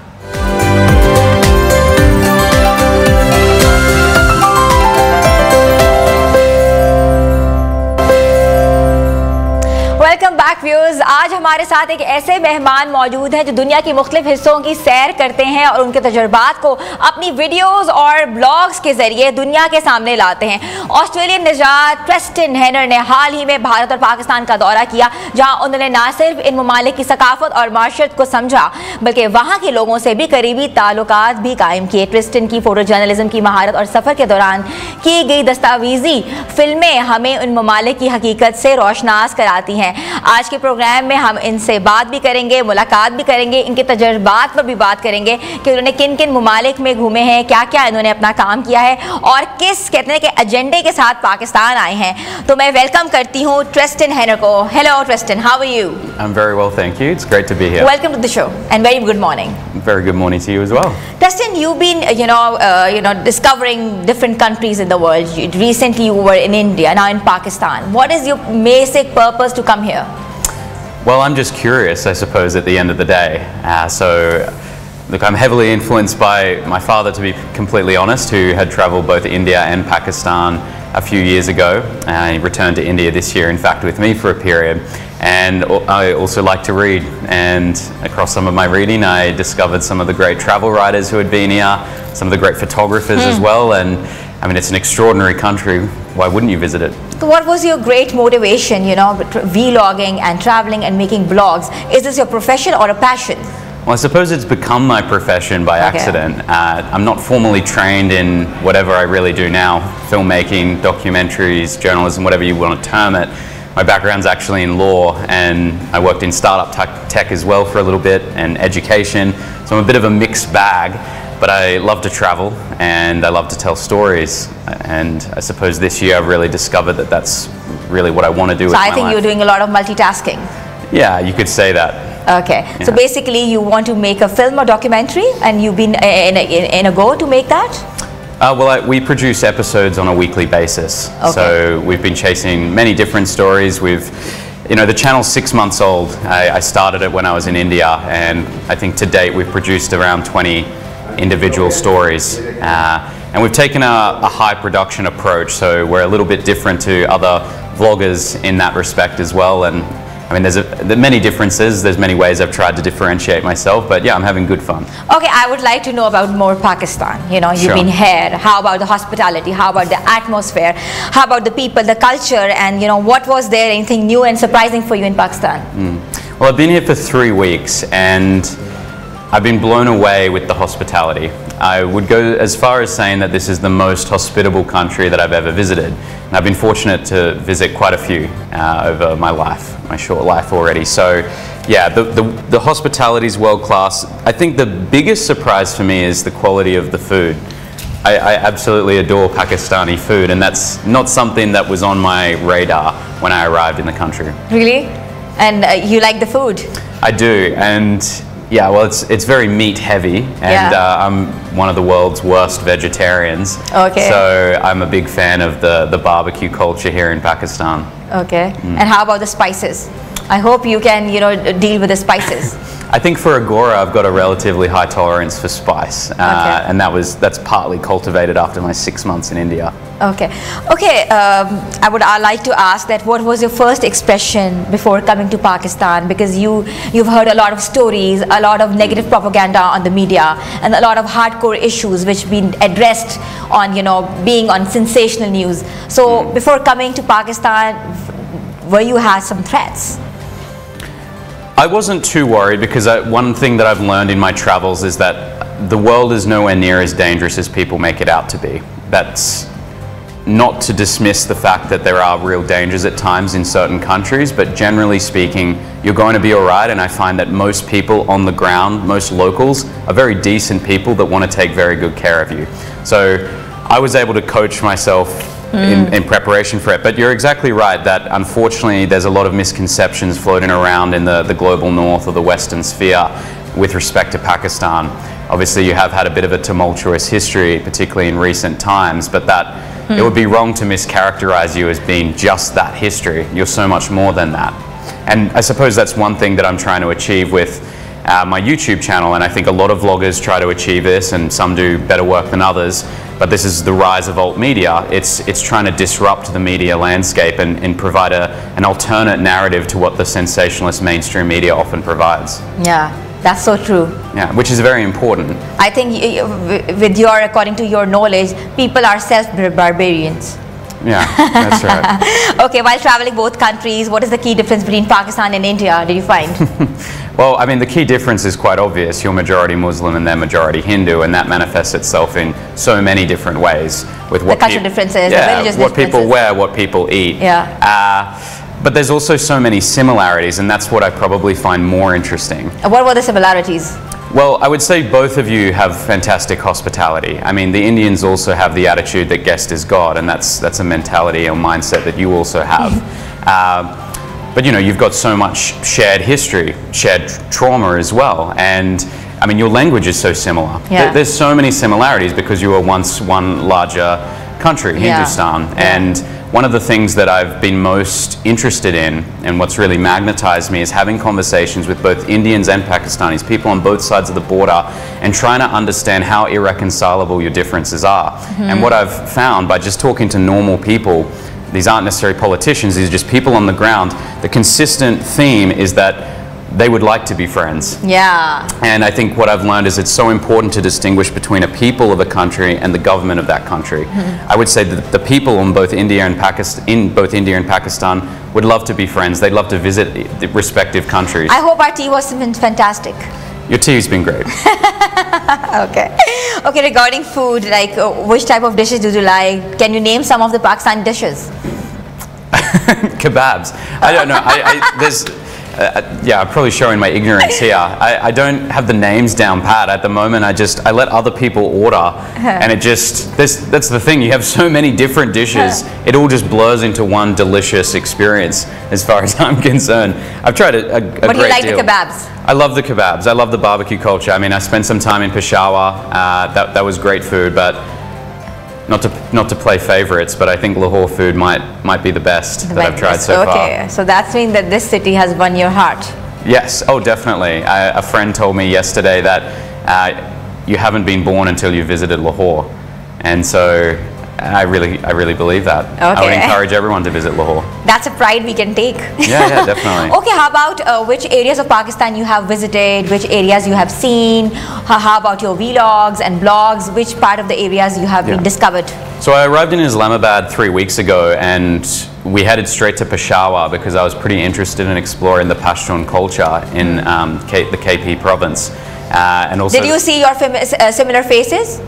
Welcome back viewers. आज हमारे साथ एक ऐसे मेहमान मौजूद हैं जो दुनिया की मुख्तलिफ हिस्सों की सैर करते हैं और उनके तजुर्बात को अपनी वीडियोस और ब्लॉग्स के जरिए दुनिया के सामने लाते हैं। ऑस्ट्रेलियन निजात ट्रिस्टन हेनर ने हाल ही में भारत और पाकिस्तान का दौरा किया, जहां उन्होंने न सिर्फ इन ममालिक की सकाफत और माशरत को समझा बल्कि वहाँ के लोगों से भी करीबी ताल्लुकात भी कायम किए। ट्रिस्टन की फोटो जर्नलिज्म की महारत और सफ़र के दौरान की गई दस्तावेजी फिल्में हमें उन ममालिक की हकीकत से रोशनास कराती हैं। आज के प्रोग्राम में हम इनसे बात भी करेंगे, मुलाकात भी करेंगे, इनके तजर्बात पर भी बात करेंगे कि उन्होंने किन किन ममालिक में घूमे हैं, क्या क्या इन्होंने अपना काम किया है और किस कहते हैं कि एजेंडे के साथ पाकिस्तान आए हैं। तो मैं वेलकम करती हूँ ट्रिस्टन हेनर को। Hello Tristan, how are you? I'm very well, thank you. It's great to be here. Welcome to the show and very good morning. Very good morning to you as well. Tristan, you've been, discovering different countries in the world. Recently, you were in India, now in Pakistan. What is your basic purpose to come here? Well, I'm just curious, I suppose, at the end of the day. Look, I'm heavily influenced by my father, to be completely honest, who had travelled both India and Pakistan a few years ago. He returned to India this year, in fact, with me for a period. And I also like to read, and across some of my reading I discovered some of the great travel writers who had been here, some of the great photographers as well, and I mean, it's an extraordinary country. Why wouldn't you visit it? So what was your great motivation, vlogging and traveling and making blogs? Is this your profession or a passion? Well, I suppose it's become my profession by accident. I'm not formally trained in whatever I really do now, filmmaking, documentaries, journalism, whatever you want to term it. My background's actually in law, and I worked in startup tech as well for a little bit, and education. So I'm a bit of a mixed bag, but I love to travel and I love to tell stories. And I suppose this year I've really discovered that that's really what I want to do with my life. So I think you're doing a lot of multitasking. Yeah, you could say that. Okay, yeah. So basically you want to make a film or documentary, and you've been in a go to make that? We produce episodes on a weekly basis. Okay. So we've been chasing many different stories. The channel's 6 months old. I started it when I was in India, and I think to date we've produced around 20 individual stories. And we've taken a high production approach, so we're a little bit different to other vloggers in that respect as well. And I mean, there are many differences, there's many ways I've tried to differentiate myself, but yeah, I'm having good fun. Okay, I would like to know about more Pakistan. You've been here. How about the hospitality? How about the atmosphere? How about the people, the culture, and what was there, anything new and surprising for you in Pakistan? Well, I've been here for 3 weeks, and I've been blown away with the hospitality. I would go as far as saying that this is the most hospitable country that I've ever visited. And I've been fortunate to visit quite a few over my short life already. So yeah, the hospitality is world class. I think the biggest surprise for me is the quality of the food. I absolutely adore Pakistani food, and that's not something that was on my radar when I arrived in the country. Really? And you like the food? I do, and yeah, well, it's very meat heavy, and I'm one of the world's worst vegetarians. Okay. So I'm a big fan of the barbecue culture here in Pakistan. Okay. And how about the spices? I hope you can, deal with the spices. I think for Agora, I've got a relatively high tolerance for spice, and that's partly cultivated after my 6 months in India. Okay. I would like to ask that what was your first expression before coming to Pakistan? Because you've heard a lot of stories, a lot of negative propaganda on the media, and a lot of hardcore issues which been addressed on being on sensational news. So before coming to Pakistan, were you had some threats? I wasn't too worried, because one thing that I've learned in my travels is that the world is nowhere near as dangerous as people make it out to be. That's not to dismiss the fact that there are real dangers at times in certain countries, but generally speaking, you're going to be all right. And I find that most people on the ground, most locals, are very decent people that want to take very good care of you. So I was able to coach myself in preparation for it. But you're exactly right that unfortunately there's a lot of misconceptions floating around in the global north or the Western sphere with respect to Pakistan. Obviously you have had a bit of a tumultuous history, particularly in recent times, but it would be wrong to mischaracterize you as being just that history. You're so much more than that. And I suppose that's one thing that I'm trying to achieve with my YouTube channel, and I think a lot of vloggers try to achieve this, and some do better work than others, but this is the rise of alt media. It's trying to disrupt the media landscape and provide an alternate narrative to what the sensationalist mainstream media often provides. Yeah, that's so true. Yeah, which is very important. I think according to your knowledge, people are self-barbarians. Yeah, that's right. Okay, while traveling both countries, what is the key difference between Pakistan and India, did you find? Well, I mean, the key difference is quite obvious. You're majority Muslim and they're majority Hindu, and that manifests itself in so many different ways. With what the cultural differences, the religious what differences. people wear, what people eat. Yeah. But there's also so many similarities, and that's what I probably find more interesting. What were the similarities? Well, I would say both of you have fantastic hospitality. I mean, the Indians also have the attitude that guest is God, and that's a mentality or mindset that you also have. But you know, you've got so much shared history, shared trauma as well, and I mean, your language is so similar. Yeah. There's so many similarities because you were once one larger country, Hindustan, and one of the things that I've been most interested in and what's really magnetized me is having conversations with both Indians and Pakistanis, people on both sides of the border, and trying to understand how irreconcilable your differences are. And what I've found by just talking to normal people, these aren't necessarily politicians, these are just people on the ground, the consistent theme is that they would like to be friends. Yeah. And I think what I've learned is it's so important to distinguish between a people of a country and the government of that country. I would say that the people in both India and Pakistan would love to be friends. They'd love to visit the respective countries. I hope our tea was fantastic. Your tea's been great. Okay. Okay, regarding food, like which type of dishes do you like? Can you name some of the Pakistan dishes? Kebabs. I don't know. There's... yeah, I'm probably showing my ignorance here. I don't have the names down pat at the moment. I let other people order, and it just that's the thing. You have so many different dishes. It all just blurs into one delicious experience, as far as I'm concerned. I've tried a great deal. But you like the kebabs? I love the kebabs. I love the barbecue culture. I mean, I spent some time in Peshawar. That was great food, but not to play favorites, but I think Lahore food might be the best that I've tried so far. Okay, so that's mean that this city has won your heart. Yes, oh definitely. A friend told me yesterday that you haven't been born until you visited Lahore, and so I really believe that. Okay. I would encourage everyone to visit Lahore. That's a pride we can take. Yeah, definitely. Okay, how about which areas of Pakistan you have visited, which areas you have seen, how about your vlogs and blogs, which part of the areas you have been discovered? So I arrived in Islamabad 3 weeks ago, and we headed straight to Peshawar because I was pretty interested in exploring the Pashtun culture in the KP province. And also, did you see your similar faces?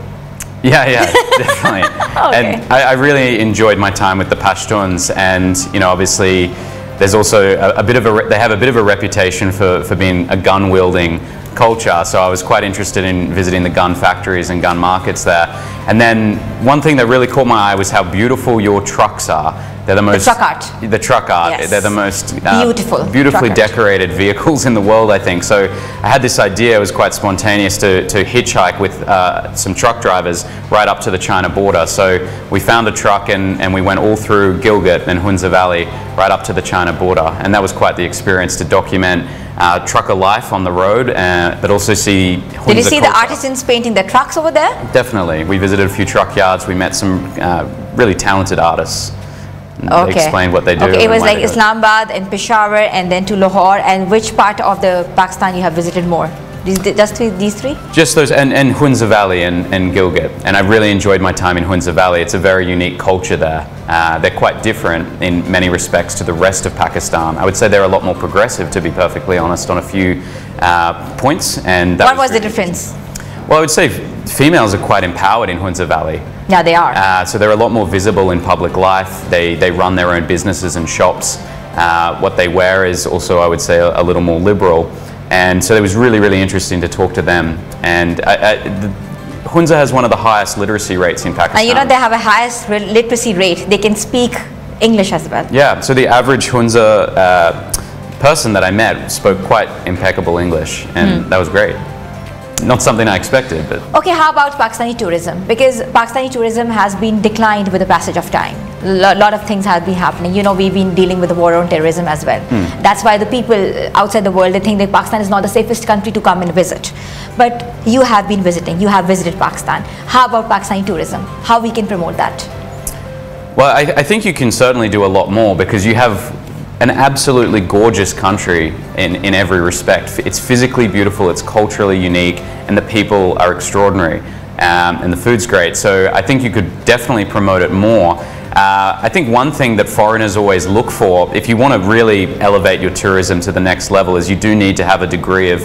Yeah, definitely. Okay. And I really enjoyed my time with the Pashtuns, and you know, obviously, there's also they have a bit of a reputation for being a gun-wielding culture. So I was quite interested in visiting the gun factories and gun markets there. And then one thing that really caught my eye was how beautiful your trucks are. They're the most... The truck art. The truck art. Yes. They're the most truck beautifully art. decorated vehicles in the world, I think. So I had this idea, it was quite spontaneous, to hitchhike with some truck drivers right up to the China border. So we found a truck and we went all through Gilgit and Hunza Valley right up to the China border. And that was quite the experience to document trucker life on the road, but also see Hunza Did you see culture. the artisans painting the trucks over there? Definitely. We visited a few truck yards. We met some really talented artists. They explained what they do. Okay, it was like Islamabad and Peshawar and then to Lahore. And which part of the Pakistan you have visited more? Just these three? Just those, and Hunza Valley and Gilgit. And I really enjoyed my time in Hunza Valley. It's a very unique culture there. They're quite different in many respects to the rest of Pakistan. I would say they're a lot more progressive, to be perfectly honest, on a few points. And that What was the difference? Well, I would say females are quite empowered in Hunza Valley. Yeah, they are. So they're a lot more visible in public life. They run their own businesses and shops. What they wear is also, I would say, a little more liberal. And so it was really, really interesting to talk to them. And Hunza has one of the highest literacy rates in Pakistan. And you know, they have a highest literacy rate. They can speak English as well. Yeah, so the average Hunza person that I met spoke quite impeccable English, and that was great. Not something I expected, but... Okay, how about Pakistani tourism? Because Pakistani tourism has been declined with the passage of time. A lot of things have been happening. You know, we've been dealing with the war on terrorism as well. That's why the people outside the world, they think that Pakistan is not the safest country to come and visit. but you have been visiting, you have visited Pakistan. How about Pakistani tourism? How we can promote that? Well, I think you can certainly do a lot more, because you have an absolutely gorgeous country in every respect. It's physically beautiful, it's culturally unique, and the people are extraordinary, and the food's great. So I think you could definitely promote it more. I think one thing that foreigners always look for, if you want to really elevate your tourism to the next level, is you do need to have a degree of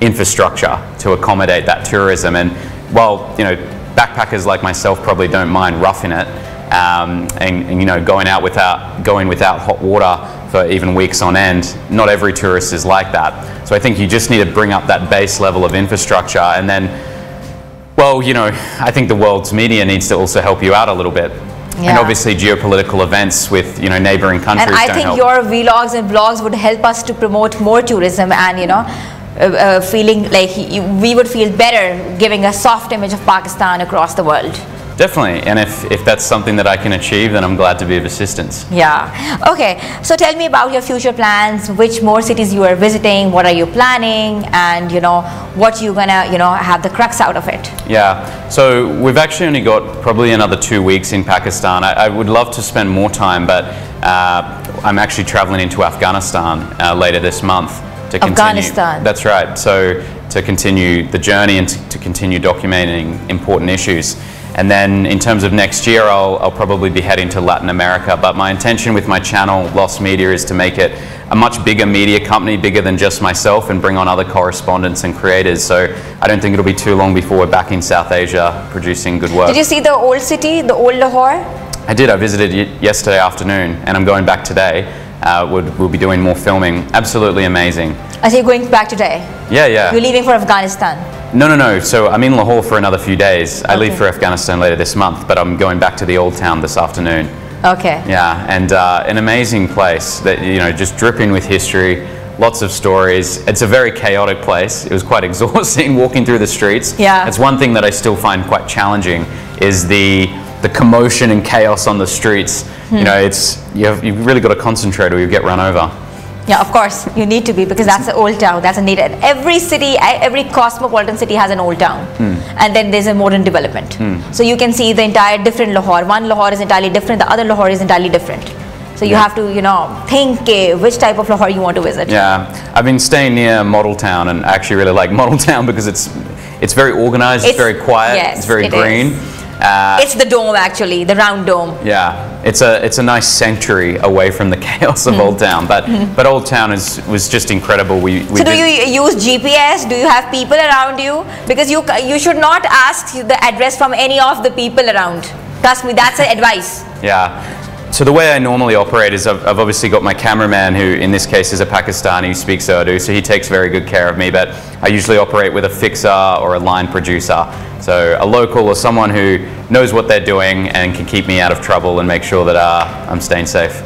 infrastructure to accommodate that tourism. And while, you know, backpackers like myself probably don't mind roughing it, and you know, going without hot water for even weeks on end, not every tourist is like that. So I think you just need to bring up that base level of infrastructure, and then, well, you know, I think the world's media needs to also help you out a little bit. Yeah. And obviously geopolitical events with, you know, neighboring countries and I think help. your vlogs and vlogs would help us to promote more tourism, and, you know, feeling like we would feel better giving a soft image of Pakistan across the world. Definitely, and if that's something that I can achieve, then I'm glad to be of assistance. Yeah. Okay, so tell me about your future plans, which more cities you are visiting, what are you planning, and, you know, what you're gonna, you know, have the crux out of it. Yeah, so we've actually only got probably another 2 weeks in Pakistan. I would love to spend more time, but I'm actually traveling into Afghanistan later this month to continue. Afghanistan. That's right, so to continue the journey and to continue documenting important issues. And then in terms of next year, I'll probably be heading to Latin America. But my intention with my channel, Lost Media, is to make it a much bigger media company, bigger than just myself, and bring on other correspondents and creators. So I don't think it'll be too long before we're back in South Asia producing good work. Did you see the old city, the old Lahore? I did. I visited yesterday afternoon, and I'm going back today. We'll be doing more filming. Absolutely amazing. Are you going back today? Yeah, yeah. You're leaving for Afghanistan? No. So I'm in Lahore for another few days. I Okay. leave for Afghanistan later this month, but I'm going back to the old town this afternoon. Okay. Yeah, and an amazing place that, you know, just dripping with history, lots of stories. It's a very chaotic place. It was quite exhausting walking through the streets. Yeah. It's one thing that I still find quite challenging is the commotion and chaos on the streets. You know, you've really got to concentrate or you get run over. Yeah, of course, you need to be, because that's an old town, that's a need. Every city, every cosmopolitan city has an old town, and then there's a modern development. So you can see the entire different Lahore. One Lahore is entirely different, the other Lahore is entirely different. So you have to, you know, think which type of Lahore you want to visit. Yeah, I've been staying near Model Town, and I actually really like Model Town because it's very organized, it's very quiet, yes, it's very green. It's the dome, actually, the round dome. Yeah, it's a nice sanctuary away from the chaos of Old Town. But Old Town was just incredible. So do you use GPS? Do you have people around you? Because you should not ask the address from any of the people around. Trust me, that's advice. Yeah. So the way I normally operate is I've obviously got my cameraman, who in this case is a Pakistani who speaks Urdu, so he takes very good care of me, but I usually operate with a fixer or a line producer. So a local or someone who knows what they're doing and can keep me out of trouble and make sure that I'm staying safe.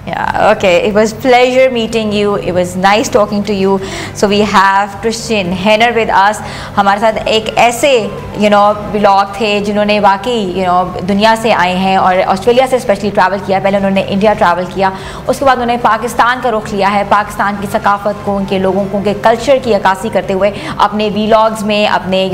Yeah, okay. It was pleasure meeting you. It was nice talking to you. So we have Christian Henner with us. हमारे साथ एक ऐसे blog थे जिन्होंने वाकई दुनिया से आए हैं और ऑस्ट्रेलिया से स्पेशली ट्रैवल किया। पहले उन्होंने इंडिया ट्रैवल किया, उसके बाद उन्होंने पाकिस्तान का रुख लिया है। पाकिस्तान की सकाफत को, उनके लोगों को, उनके कल्चर की अक्कासी करते हुए अपने व्लॉग्स में, अपने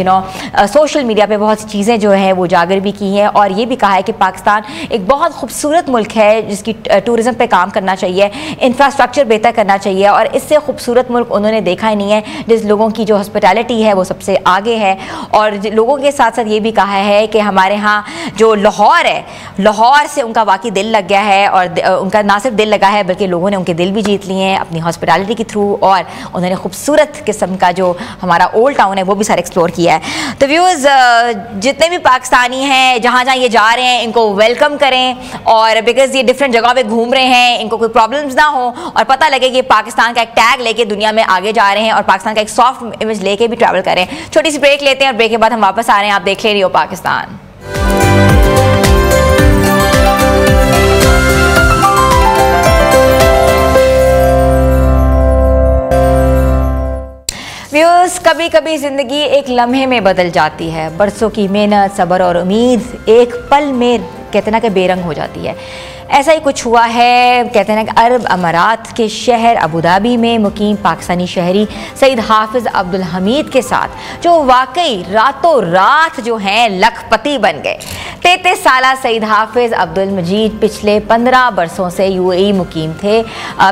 सोशल मीडिया पे बहुत सी चीज़ें जो है वो उजागर भी की हैं और ये भी कहा है कि पाकिस्तान एक बहुत खूबसूरत मुल्क है जिसकी टूरिज़म पे काम करना चाहिए, इंफ्रास्ट्रक्चर बेहतर करना चाहिए और इससे खूबसूरत मुल्क उन्होंने देखा ही नहीं है जिस लोगों की जो हॉस्पिटैलिटी है वो सबसे आगे है। और लोगों के साथ साथ ये भी कहा है कि हमारे यहाँ जो लाहौर है, लाहौर से उनका वाकई दिल लग गया है और उनका ना सिर्फ दिल लगा है बल्कि लोगों ने उनके दिल भी जीत लिए हैं अपनी हॉस्पिटैलिटी के थ्रू और उन्होंने खूबसूरत किस्म का जो हमारा ओल्ड टाउन है वो भी सारा एक्सप्लोर किया है। तो व्यूअर्स, जितने भी पाकिस्तानी हैं जहाँ जहाँ ये जा रहे हैं इनको वेलकम करें और बिकॉज ये डिफरेंट जगह पे घूम रहे हैं, इनको कोई प्रॉब्लम्स ना हो और पता लगे कि पाकिस्तान का एक टैग लेके दुनिया में आगे जा रहे हैं और पाकिस्तान का एक सॉफ्ट इमेज लेके भी ट्रैवल करें। छोटी सी ब्रेक लेते हैं और ब्रेक के बाद हम वापस आ रहे हैं। आप देख ले रही हो पाकिस्तान। व्यूअर्स, कभी कभी ज़िंदगी एक लम्हे में बदल जाती है। बरसों की मेहनत, सब्र और उम्मीद एक पल में कहते ना कि बेरंग हो जाती है। ऐसा ही कुछ हुआ है, कहते हैं कि अरब अमारात के शहर अबू धाबी में मुकीम पाकिस्तानी शहरी सईद हाफिज़ अब्दुल हमीद के साथ, जो वाकई रातों रात जो हैं लखपति बन गए। 33 साला सईद हाफिज़ अब्दुल मजीद पिछले 15 बरसों से UAE मुकीम थे।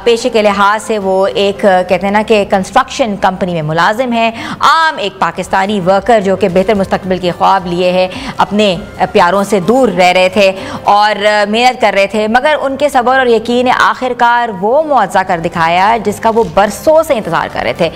पेशे के लिहाज से वो एक कहते हैं ना कि कंस्ट्रक्शन कंपनी में मुलाजिम हैं, आम एक पाकिस्तानी वर्कर जो कि बेहतर मुस्तकबिल के ख्वाब लिए है, अपने प्यारों से दूर रह रहे थे और मेहनत कर रहे थे, मगर उनके सब्र और यकीन ने आखिरकार वो मुआवजा कर दिखाया जिसका वो बरसों से इंतज़ार कर रहे थे।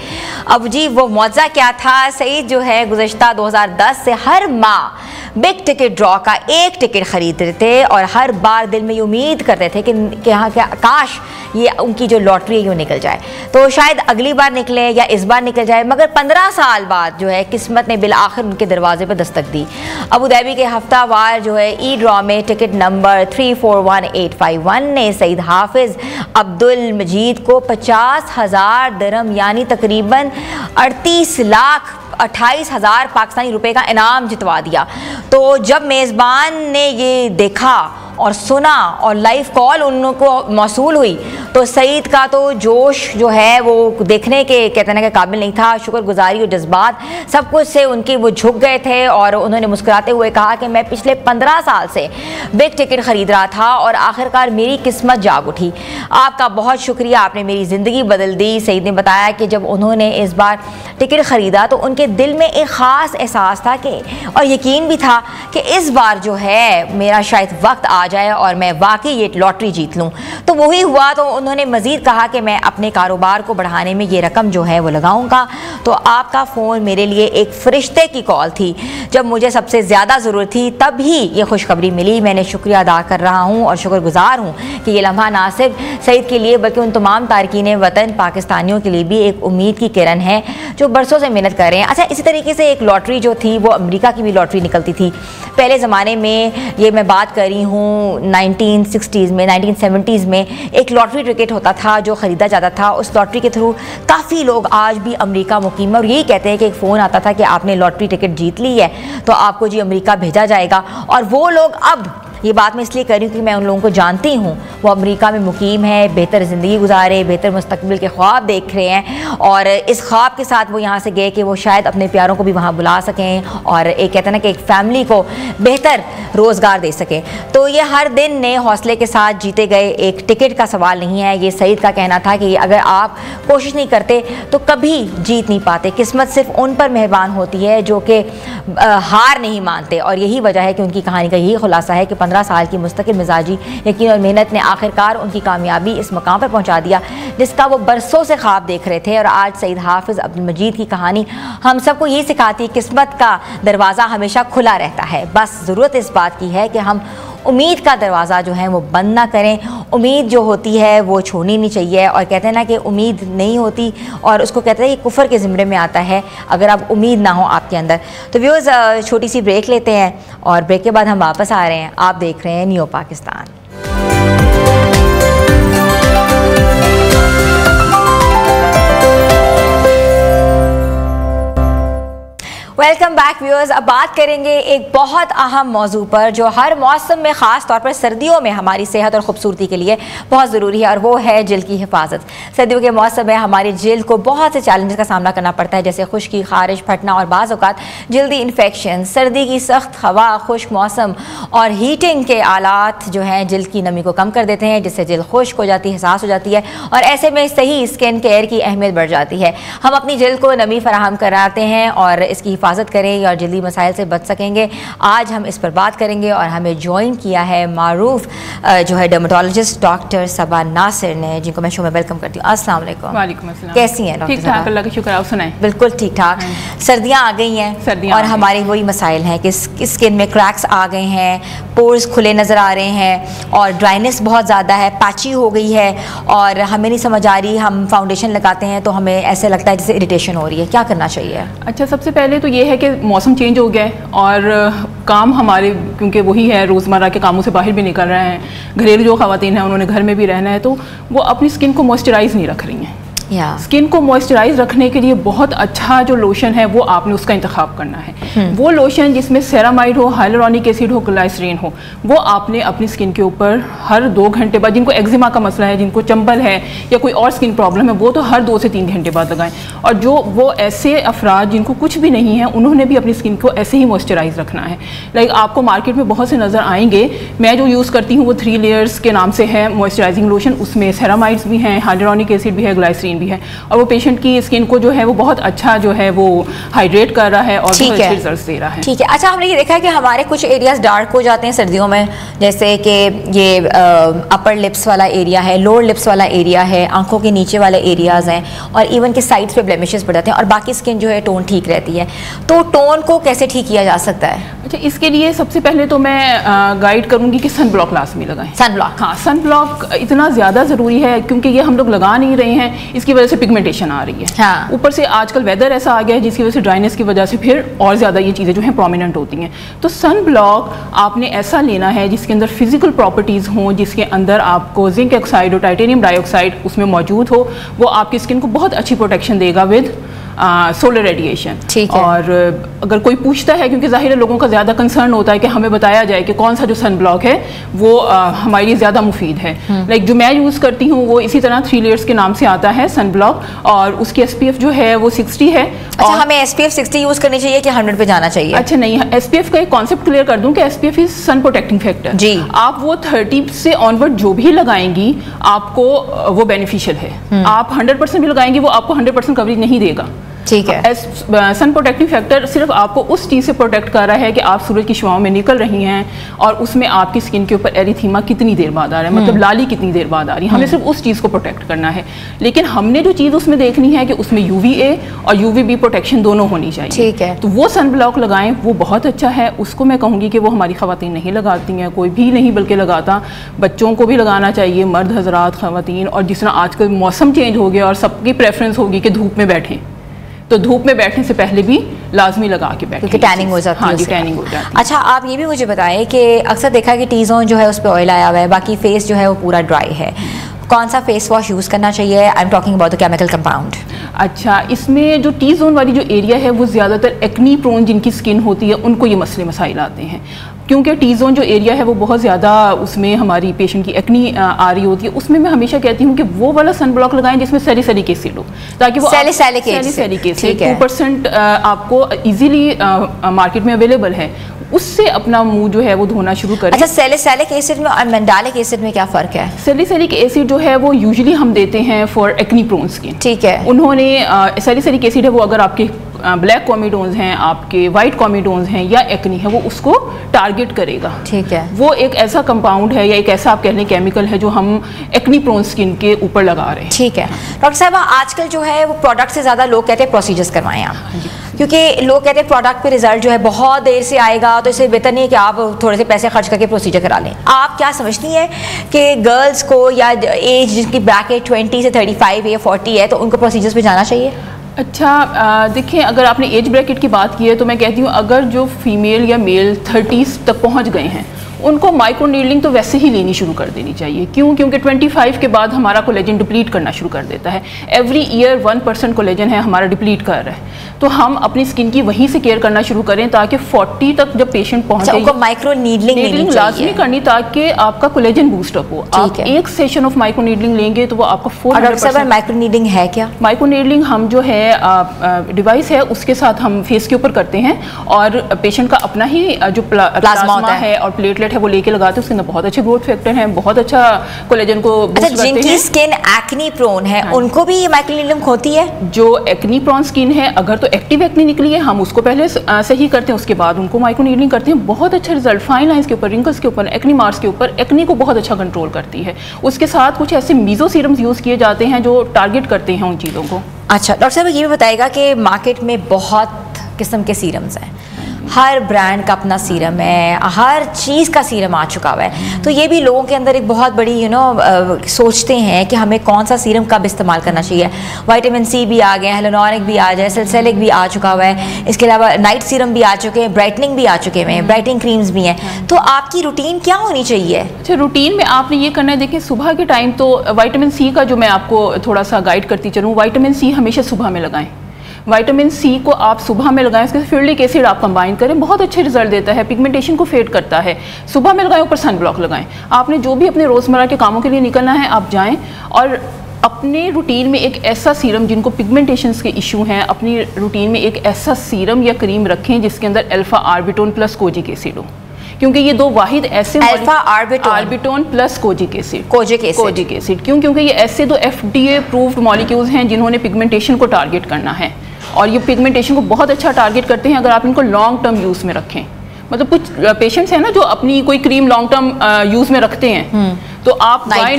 अब जी वो मुआवजा क्या था? सईद जो है गुज़श्ता 2010 से हर माह बिग टिकट ड्रॉ का एक टिकट खरीदते थे और हर बार दिल में ये उम्मीद करते थे कि हाँ क्या काश ये उनकी जो लॉटरी है वो निकल जाए, तो शायद अगली बार निकले या इस बार निकल जाए। मगर 15 साल बाद जो है किस्मत ने बिल आखिर उनके दरवाजे पर दस्तक दी। अबू धाबी के हफ्तावार जो है ई ड्रॉ में टिकट नंबर 341851 ने सईद हाफिज़ अब्दुल मजीद को 50,000 दिरहम यानी तकरीबन 38,28,000 पाकिस्तानी रुपए का इनाम जितवा दिया। तो जब मेज़बान ने ये देखा और सुना और लाइव कॉल उनको मौसूल हुई तो सईद का तो जोश जो है वो देखने के कहते हैं कि काबिल नहीं था। शुक्रगुजारी और जज्बात सब कुछ से उनके वो झुक गए थे और उन्होंने मुस्कुराते हुए कहा कि मैं पिछले 15 साल से बिग टिकट ख़रीद रहा था और आखिरकार मेरी किस्मत जाग उठी। आपका बहुत शुक्रिया, आपने मेरी ज़िंदगी बदल दी। सईद ने बताया कि जब उन्होंने इस बार टिकट ख़रीदा तो उनके दिल में एक ख़ास एहसास था कि और यकीन भी था कि इस बार जो है मेरा शायद वक्त आ जाए और मैं वाकई ये लॉटरी जीत लूँ। तो वही हुआ। तो उन्होंने मज़ीद कहा कि मैं अपने कारोबार को बढ़ाने में ये रकम जो है वो लगाऊंगा। तो आपका फ़ोन मेरे लिए एक फ़रिश्ते की कॉल थी। जब मुझे सबसे ज़्यादा ज़रूरत थी तब ही ये खुशखबरी मिली। मैंने शुक्रिया अदा कर रहा हूँ और शुक्रगुजार हूँ कि ये लम्हा ना सिर्फ सईद के लिए बल्कि उन तमाम तारकीन वतन पाकिस्तानियों के लिए भी एक उम्मीद की किरण है जो बरसों से मेहनत कर रहे हैं। अच्छा, इसी तरीके से एक लॉटरी जो थी वो अमेरिका की भी लॉटरी निकलती थी पहले ज़माने में। ये मैं बात कर रही हूँ 1960s में, 1970s में एक लॉटरी टिकट होता था जो ख़रीदा जाता था। उस लॉटरी के थ्रू काफ़ी लोग आज भी अमेरिका मुकीम है और यही कहते हैं कि एक फ़ोन आता था कि आपने लॉटरी टिकट जीत ली है तो आपको जी अमेरिका भेजा जाएगा। और वो लोग, अब ये बात मैं इसलिए कर रही हूँ कि मैं उन लोगों को जानती हूँ, वो अमेरिका में मुकीम है, बेहतर ज़िंदगी गुजारे, बेहतर मुस्तकबिल के ख्वाब देख रहे हैं और इस ख्वाब के साथ वो यहाँ से गए कि वो शायद अपने प्यारों को भी वहाँ बुला सकें और एक कहते हैं ना कि एक फ़ैमिली को बेहतर रोज़गार दे सकें। तो ये हर दिन नए हौसले के साथ जीते गए एक टिकट का सवाल नहीं है। ये सईद का कहना था कि अगर आप कोशिश नहीं करते तो कभी जीत नहीं पाते। किस्मत सिर्फ उन पर मेहरबान होती है जो कि हार नहीं मानते और यही वजह है कि उनकी कहानी का यही खुलासा है कि 15 साल की मुस्तकिल मिजाजी, यकीन और मेहनत ने आखिरकार उनकी कामयाबी इस मकाम पर पहुंचा दिया जिसका वो बरसों से ख्वाब देख रहे थे। और आज सईद हाफिज़ अब्दुल मजीद की कहानी हम सबको यही सिखाती है किस्मत का दरवाज़ा हमेशा खुला रहता है। बस ज़रूरत इस बात की है कि हम उम्मीद का दरवाज़ा जो है वो बंद ना करें। उम्मीद जो होती है वो छोड़नी नहीं चाहिए और कहते हैं ना कि उम्मीद नहीं होती और उसको कहते हैं कि कुफर के ज़िम्मे में आता है अगर आप उम्मीद ना हो आपके अंदर। तो व्यूअर्स, छोटी सी ब्रेक लेते हैं और ब्रेक के बाद हम वापस आ रहे हैं। आप देख रहे हैं new Pakistan. Welcome back viewers. अब बात करेंगे एक बहुत अहम मौजू पर जो हर मौसम में, ख़ास तौर पर सर्दियों में हमारी सेहत और ख़ूबसूरती के लिए बहुत ज़रूरी है और वो है जिल्द की हिफाजत। सर्दियों के मौसम में हमारी जिल्द को बहुत से चैलेंजेस का सामना करना पड़ता है जैसे खुश्की, खारिश, फटना और बाज़ औक़ात जल्दी इन्फेक्शन। सर्दी की सख्त हवा, खुश्क मौसम और हीटिंग के आलात जो हैं जिल्द की नमी को कम कर देते हैं जिससे जिल्द खुश्क हो जाती है, हसास हो जाती है और ऐसे में सही स्किन केयर की अहमियत बढ़ जाती है। हम अपनी जिल्द को नमी फराहम कराते हैं और इसकी हिफाजत करें और जल्दी मसाइल से बच सकेंगे। आज हम इस पर बात करेंगे और हमें ज्वाइन किया है मारूफ जो है डर्मेटोलॉजिस्ट डॉक्टर सबा नासिर ने, जिनको मैं शो में वेलकम करती हूँ। अस्सलाम वालेकुम। वालेकुम अस्सलाम। कैसी हैं डॉक्टर? ठीक ठाक, अल्लाह का शुक्र, आप सुनाएं? बिल्कुल ठीक ठाक। सर्दियाँ आ गई हैं और हमारे वही मसाइल हैं कि स्किन में क्रैक्स आ गए हैं, पोर्स खुले नज़र आ रहे हैं और ड्राइनेस बहुत ज़्यादा है, पैची हो गई है और हमें नहीं समझ आ रही, हम फाउंडेशन लगाते हैं तो हमें ऐसे लगता है जैसे इरिटेशन हो रही है। क्या करना चाहिए? अच्छा, सबसे पहले तो ये है कि मौसम चेंज हो गया है और काम हमारे क्योंकि वही है, रोज़मर्रा के कामों से बाहर भी निकल रहे हैं, घरेलू जो ख़वातीन हैं उन्होंने घर में भी रहना है तो वो अपनी स्किन को मॉइस्चराइज़ नहीं रख रही हैं। स्किन को मॉइस्चराइज रखने के लिए बहुत अच्छा जो लोशन है वो आपने उसका इंतखाब करना है। वो लोशन जिसमें सेरामाइड हो, हाइलुरोनिक एसिड हो, ग्लाइसरीन हो, वो आपने अपनी स्किन के ऊपर हर 2 घंटे बाद, जिनको एक्जिमा का मसला है, जिनको चंबल है या कोई और स्किन प्रॉब्लम है, वो तो हर 2 से 3 घंटे बाद लगाएं। और जो वो ऐसे अफराद जिनको कुछ भी नहीं है, उन्होंने भी अपनी स्किन को ऐसे ही मॉइस्चराइज रखना है। लाइक आपको मार्केट में बहुत से नज़र आएंगे, मैं जो यूज़ करती हूँ वो 3 लेयर्स के नाम से है मॉइस्चराइजिंग लोशन। उसमें सेरामाइड्स भी हैं, हाइलुरोनिक एसिड भी है, ग्लाइसरीन भी है, और वो पेशेंट की स्किन को जो है वो बहुत अच्छा जो है वो हाइड्रेट कर रहा है और बहुत अच्छे रिजल्ट्स दे रहा है। ठीक है। अच्छा, हमने ये देखा है कि हमारे कुछ एरियाज डार्क हो जाते हैं सर्दियों में, जैसे कि ये अपर लिप्स वाला एरिया है, लोअर लिप्स वाला एरिया है, आंखों के नीचे वाले एरियाज हैं, और इवन के साइड्स पे ब्लेमिशेस पड़ जाते हैं, और बाकी स्किन जो है टोन ठीक रहती है। तो टोन को कैसे ठीक किया जा सकता है? अच्छा, इसके लिए सबसे पहले तो मैं गाइड करूंगी कि सन ब्लॉक लाजमी लगाएं। सन ब्लॉक, हाँ, सन ब्लॉक इतना ज़्यादा ज़रूरी है क्योंकि ये हम लोग लगा नहीं रहे हैं, इसकी वजह से पिगमेंटेशन आ रही है। हाँ। ऊपर से आजकल वेदर ऐसा आ गया है जिसकी वजह से ड्राइनेस की वजह से फिर और ज़्यादा ये चीज़ें जो हैं प्रोमिनेंट होती हैं। तो सन ब्लॉक आपने ऐसा लेना है जिसके अंदर फिजिकल प्रॉपर्टीज़ हों, जिसके अंदर आपको जिंक ऑक्साइड और टाइटेनियम डाइऑक्साइड उसमें मौजूद हो, वो आपकी स्किन को बहुत अच्छी प्रोटेक्शन देगा विद सोलर रेडिएशन। ठीक है। और अगर कोई पूछता है, क्योंकि ज़ाहिर है लोगों का ज़्यादा कंसर्न होता है कि हमें बताया जाए कि कौन सा जो सन ब्लॉक है वो हमारे लिए ज़्यादा मुफीद है। लाइक जो मैं यूज़ करती हूँ वो इसी तरह 3 लेयर्स के नाम से आता है सन ब्लॉक, और उसकी SPF जो है वो 60 है। अच्छा, हमें SPF 60 यूज़ करनी चाहिए कि 100 पे जाना चाहिए? अच्छा नहीं, SPF का एक कॉन्सेप्ट क्लियर कर दूं कि SPF is sun protecting factor जी। आप वो 30 से ऑनवर्ड जो भी लगाएंगी आपको वो बेनिफिशियल है। आप 100% भी लगाएंगी वो आपको 100% कवरेज नहीं देगा। ठीक है। सन प्रोटेक्टिव फैक्टर सिर्फ आपको उस चीज़ से प्रोटेक्ट कर रहा है कि आप सूरज की शुआओं में निकल रही हैं और उसमें आपकी स्किन के ऊपर एरिथीमा कितनी देर बाद आ रहा है, मतलब लाली कितनी देर बाद आ रही है, हमें सिर्फ उस चीज़ को प्रोटेक्ट करना है। लेकिन हमने जो चीज़ उसमें देखनी है कि उसमें UVA और UVB प्रोटेक्शन दोनों होनी चाहिए। ठीक है। तो वो सन ब्लॉक लगाएं, वो बहुत अच्छा है। उसको मैं कहूँगी कि वो हमारी ख़वातीन नहीं लगाती हैं, कोई भी नहीं बल्कि लगाता। बच्चों को भी लगाना चाहिए, मर्द हजरात, ख़वातीन, और जिस तरह आजकल मौसम चेंज हो गया और सबकी प्रेफरेंस होगी कि धूप में बैठें, तो धूप में बैठने से पहले भी लाजमी लगा के बैठें क्योंकि टैनिंग हो जाती है। हाँ जी, टैनिंग हो जाती है। अच्छा, आप ये भी मुझे बताएं कि अक्सर देखा है कि टी जोन जो है उस पर ऑयल आया हुआ है, बाकी फेस जो है वो पूरा ड्राई है, कौन सा फेस वॉश यूज़ करना चाहिए? I am talking about the chemical compound. अच्छा, इसमें जो टी जोन वाली जो एरिया है वो ज़्यादातर एक्नी प्रोन जिनकी स्किन होती है उनको ये मसले मसाइल आते हैं, क्योंकि टी जोन जो एरिया है वो बहुत ज़्यादा उसमें हमारी पेशेंट की एक्नी आ रही होती है। उसमें मैं हमेशा कहती हूँ कि वो वाला सन ब्लॉक लगाएं जिसमें सैलिसिलिक एसिड हो, ताकि वो सैलिसिलिक एसिड 2% आपको इजीली मार्केट में अवेलेबल है, उससे अपना मुंह जो है वो धोना शुरू करें। अच्छा, सैलिसिलिक एसिड में और मैंडालिक एसिड में क्या फ़र्क है? सैलिसिलिक एसिड जो है वो यूजुअली हम देते हैं फॉर एक्नी प्रोन स्किन। ठीक है। उन्होंने सैलिसिलिक एसिड है वो अगर आपके ब्लैक कॉमिडोन्स हैं, आपके वाइट कॉमिडोन्स हैं या एक्नी है, वो उसको टारगेट करेगा। ठीक है। वो एक ऐसा कंपाउंड है या एक ऐसा आप कह लें केमिकल है जो हम एक्नी प्रोन स्किन के ऊपर लगा रहे हैं। ठीक है। डॉक्टर साहब, आजकल जो है वो प्रोडक्ट से ज़्यादा लोग कहते हैं प्रोसीजर्स करवाएं आप, क्योंकि लोग कहते हैं प्रोडक्ट पे रिजल्ट जो है बहुत देर से आएगा, तो इससे बेहतर नहीं है कि आप थोड़े से पैसे खर्च करके प्रोसीजर करा लें। आप क्या समझती हैं कि गर्ल्स को या एज जिनकी ब्रैकेट 20 से 35 या 40 है तो उनको प्रोसीजर्स पे जाना चाहिए? अच्छा, देखिए, अगर आपने एज ब्रैकेट की बात की है तो मैं कहती हूँ अगर जो फीमेल या मेल 30s तक पहुँच गए हैं उनको माइक्रो नीडलिंग तो वैसे ही लेनी शुरू कर देनी चाहिए। क्यों? क्योंकि 25 के बाद हमारा कोलेजन डिप्लीट करना शुरू कर देता है। एवरी ईयर 1% कोलेजन है हमारा डिप्लीट कर रहा है, तो हम अपनी स्किन की वहीं से केयर करना शुरू करें ताकि 40 तक जब पेशेंट पहुंचे माइक्रो नीडलिंग लाजमी करनी ताकि आपका कोलेजन बूस्ट अप हो। आप एक सेशन ऑफ माइक्रो नीडलिंग लेंगे तो वो आपको 400%। माइक्रो नीडलिंग है क्या? माइक्रो नीडलिंग हम जो है डिवाइस है उसके साथ हम फेस के ऊपर करते हैं और पेशेंट का अपना ही जो प्लाज्मा है और प्लेटलेट है वो लेके लगाते हैं। उसके अंदर बहुत अच्छे ग्रोथ फैक्टर हैं, बहुत अच्छा कोलेजन को बूस्ट करते हैं। जिनकी स्किन एक्नी प्रोन है उनको भी ये माइक्रो नीडलिंग होती है? जो एक्नी प्रोन स्किन है अगर तो एक्टिव एक्नी निकली है हम उसको पहले सही करते हैं, उसके बाद उनको माइक्रो नीडलिंग करते हैं। बहुत अच्छा रिजल्ट, फाइन लाइंस के ऊपर, रिंकल्स के ऊपर, एक्नी मार्क्स के ऊपर एक्नी को बहुत अच्छा कंट्रोल करती है। उसके साथ कुछ ऐसे मीजो सीरम्स यूज़ किए जाते हैं जो टारगेट करते हैं उन चीज़ों को। अच्छा, डॉक्टर साहब ये भी बताएगा कि मार्केट में बहुत किस्म के सीरम्स हैं, हर ब्रांड का अपना सीरम है, हर चीज़ का सीरम आ चुका हुआ है। तो ये भी लोगों के अंदर एक बहुत बड़ी सोचते हैं कि हमें कौन सा सीरम कब इस्तेमाल करना चाहिए। विटामिन सी भी आ गया, हेलोनोरिक भी आ जाए, सैलिसिलिक भी आ चुका हुआ है, इसके अलावा नाइट सीरम भी आ चुके हैं, ब्राइटनिंग भी आ चुके हैं, ब्राइटनिंग क्रीम्स भी हैं। तो आपकी रूटीन क्या होनी चाहिए? अच्छा, रूटीन में आपने ये करना है, देखिए सुबह के टाइम तो विटामिन सी का जो मैं आपको थोड़ा सा गाइड करती चलूँ, विटामिन सी हमेशा सुबह में लगाएं। विटामिन सी को आप सुबह में लगाएं, उसके साथ फ्यूरिक एसिड आप कंबाइन करें, बहुत अच्छे रिजल्ट देता है, पिगमेंटेशन को फेड करता है। सुबह में लगाएं, ऊपर सन ब्लॉक लगाएं। आपने जो भी अपने रोज़मर्रा के कामों के लिए निकलना है, आप जाएं और अपने रूटीन में एक ऐसा सीरम, जिनको पिगमेंटेशंस के इशू हैं, अपनी रूटीन में एक ऐसा सीरम या क्रीम रखें जिसके अंदर अल्फा आर्बिटोन प्लस कोजिक एसिड हो, क्योंकि ये दो वाहिद ऐसे अल्फा आर्बिटोन प्लस कोजिक एसिड क्योंकि ये ऐसे दो FDA अप्रूव्ड मॉलिक्यूल्स हैं जिन्होंने पिगमेंटेशन को टारगेट करना है, और ये पिगमेंटेशन को बहुत अच्छा टारगेट करते हैं अगर आप इनको लॉन्ग टर्म यूज़ में रखें। मतलब कुछ पेशेंट्स हैं ना जो अपनी कोई क्रीम लॉन्ग टर्म यूज़ में रखते हैं, तो आप वाई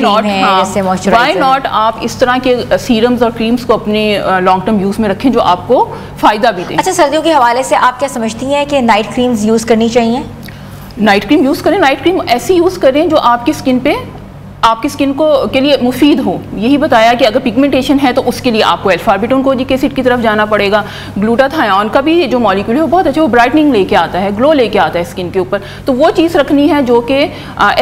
नॉट आप इस तरह के सीरम्स और क्रीम्स को अपने लॉन्ग टर्म यूज़ में रखें जो आपको फ़ायदा भी दें। अच्छा, सर्दियों के हवाले से आप क्या समझती हैं कि नाइट क्रीम्स यूज़ करनी चाहिए? नाइट क्रीम यूज़ करें, नाइट क्रीम ऐसी यूज़ करें जो आपकी स्किन पे, आपकी स्किन को के लिए मुफीद हो। यही बताया कि अगर पिगमेंटेशन है तो उसके लिए आपको अल्फा आर्बिटोन कोजिक एसिड की तरफ जाना पड़ेगा। ग्लूटाथायोन का भी जो मॉलिक्यूल है वो बहुत अच्छा, वो ब्राइटनिंग लेके आता है, ग्लो लेके आता है स्किन के ऊपर। तो वो चीज़ रखनी है जो कि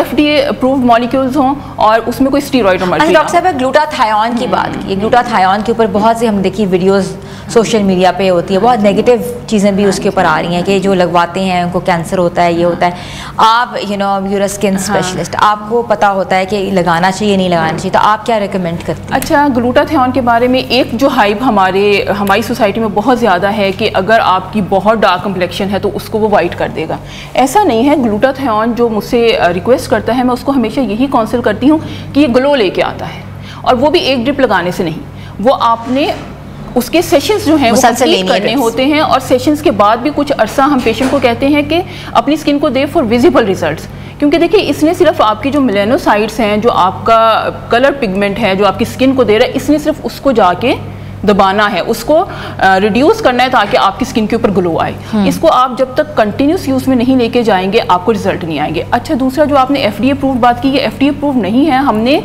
FDA अप्रूव्ड मॉलिक्यूल्स हों और उसमें कोई स्टीरॉयड और मर्क्यूरी। डॉक्टर साहब, ग्लूटाथायोन की बात की, ग्लूटाथायोन के ऊपर बहुत सी हम देखी वीडियोज़ सोशल मीडिया पे होती है, बहुत नेगेटिव चीज़ें भी उसके ऊपर आ रही हैं कि जो लगवाते हैं उनको कैंसर होता है, ये होता है। आप यूर स्किन स्पेशलिस्ट, आपको पता होता है कि लगाना चाहिए नहीं लगाना चाहिए, तो आप क्या रिकमेंड करते हैं? अच्छा, ग्लूटाथायोन के बारे में एक जो हाइप हमारी सोसाइटी में बहुत ज़्यादा है कि अगर आपकी बहुत डार्क कम्प्लेक्शन है तो उसको वो वाइट कर देगा। ऐसा नहीं है। ग्लूटाथायोन जो मुझसे रिक्वेस्ट करता है, मैं उसको हमेशा यही काउंसिल करती हूँ कि ये ग्लो लेके आता है, और वो भी एक ड्रिप लगाने से नहीं, वो आपने उसके सेशंस जो हैं वो कंप्लीट करने होते हैं, और सेशंस के बाद भी कुछ अरसा हम पेशेंट को कहते हैं कि अपनी स्किन को दे फॉर विजिबल रिजल्ट्स। क्योंकि देखिए, इसने सिर्फ आपकी जो मेलानोसाइट्स हैं, जो आपका कलर पिगमेंट है जो आपकी स्किन को दे रहा है, इसने सिर्फ उसको जाके दबाना है, उसको रिड्यूस करना है ताकि आपकी स्किन के ऊपर ग्लो आए। इसको आप जब तक कंटिन्यूस यूज़ में नहीं लेके जाएंगे, आपको रिजल्ट नहीं आएंगे। अच्छा, दूसरा जो आपने FDA अप्रूव्ड बात की, ये FDA अप्रूव्ड नहीं है। हमने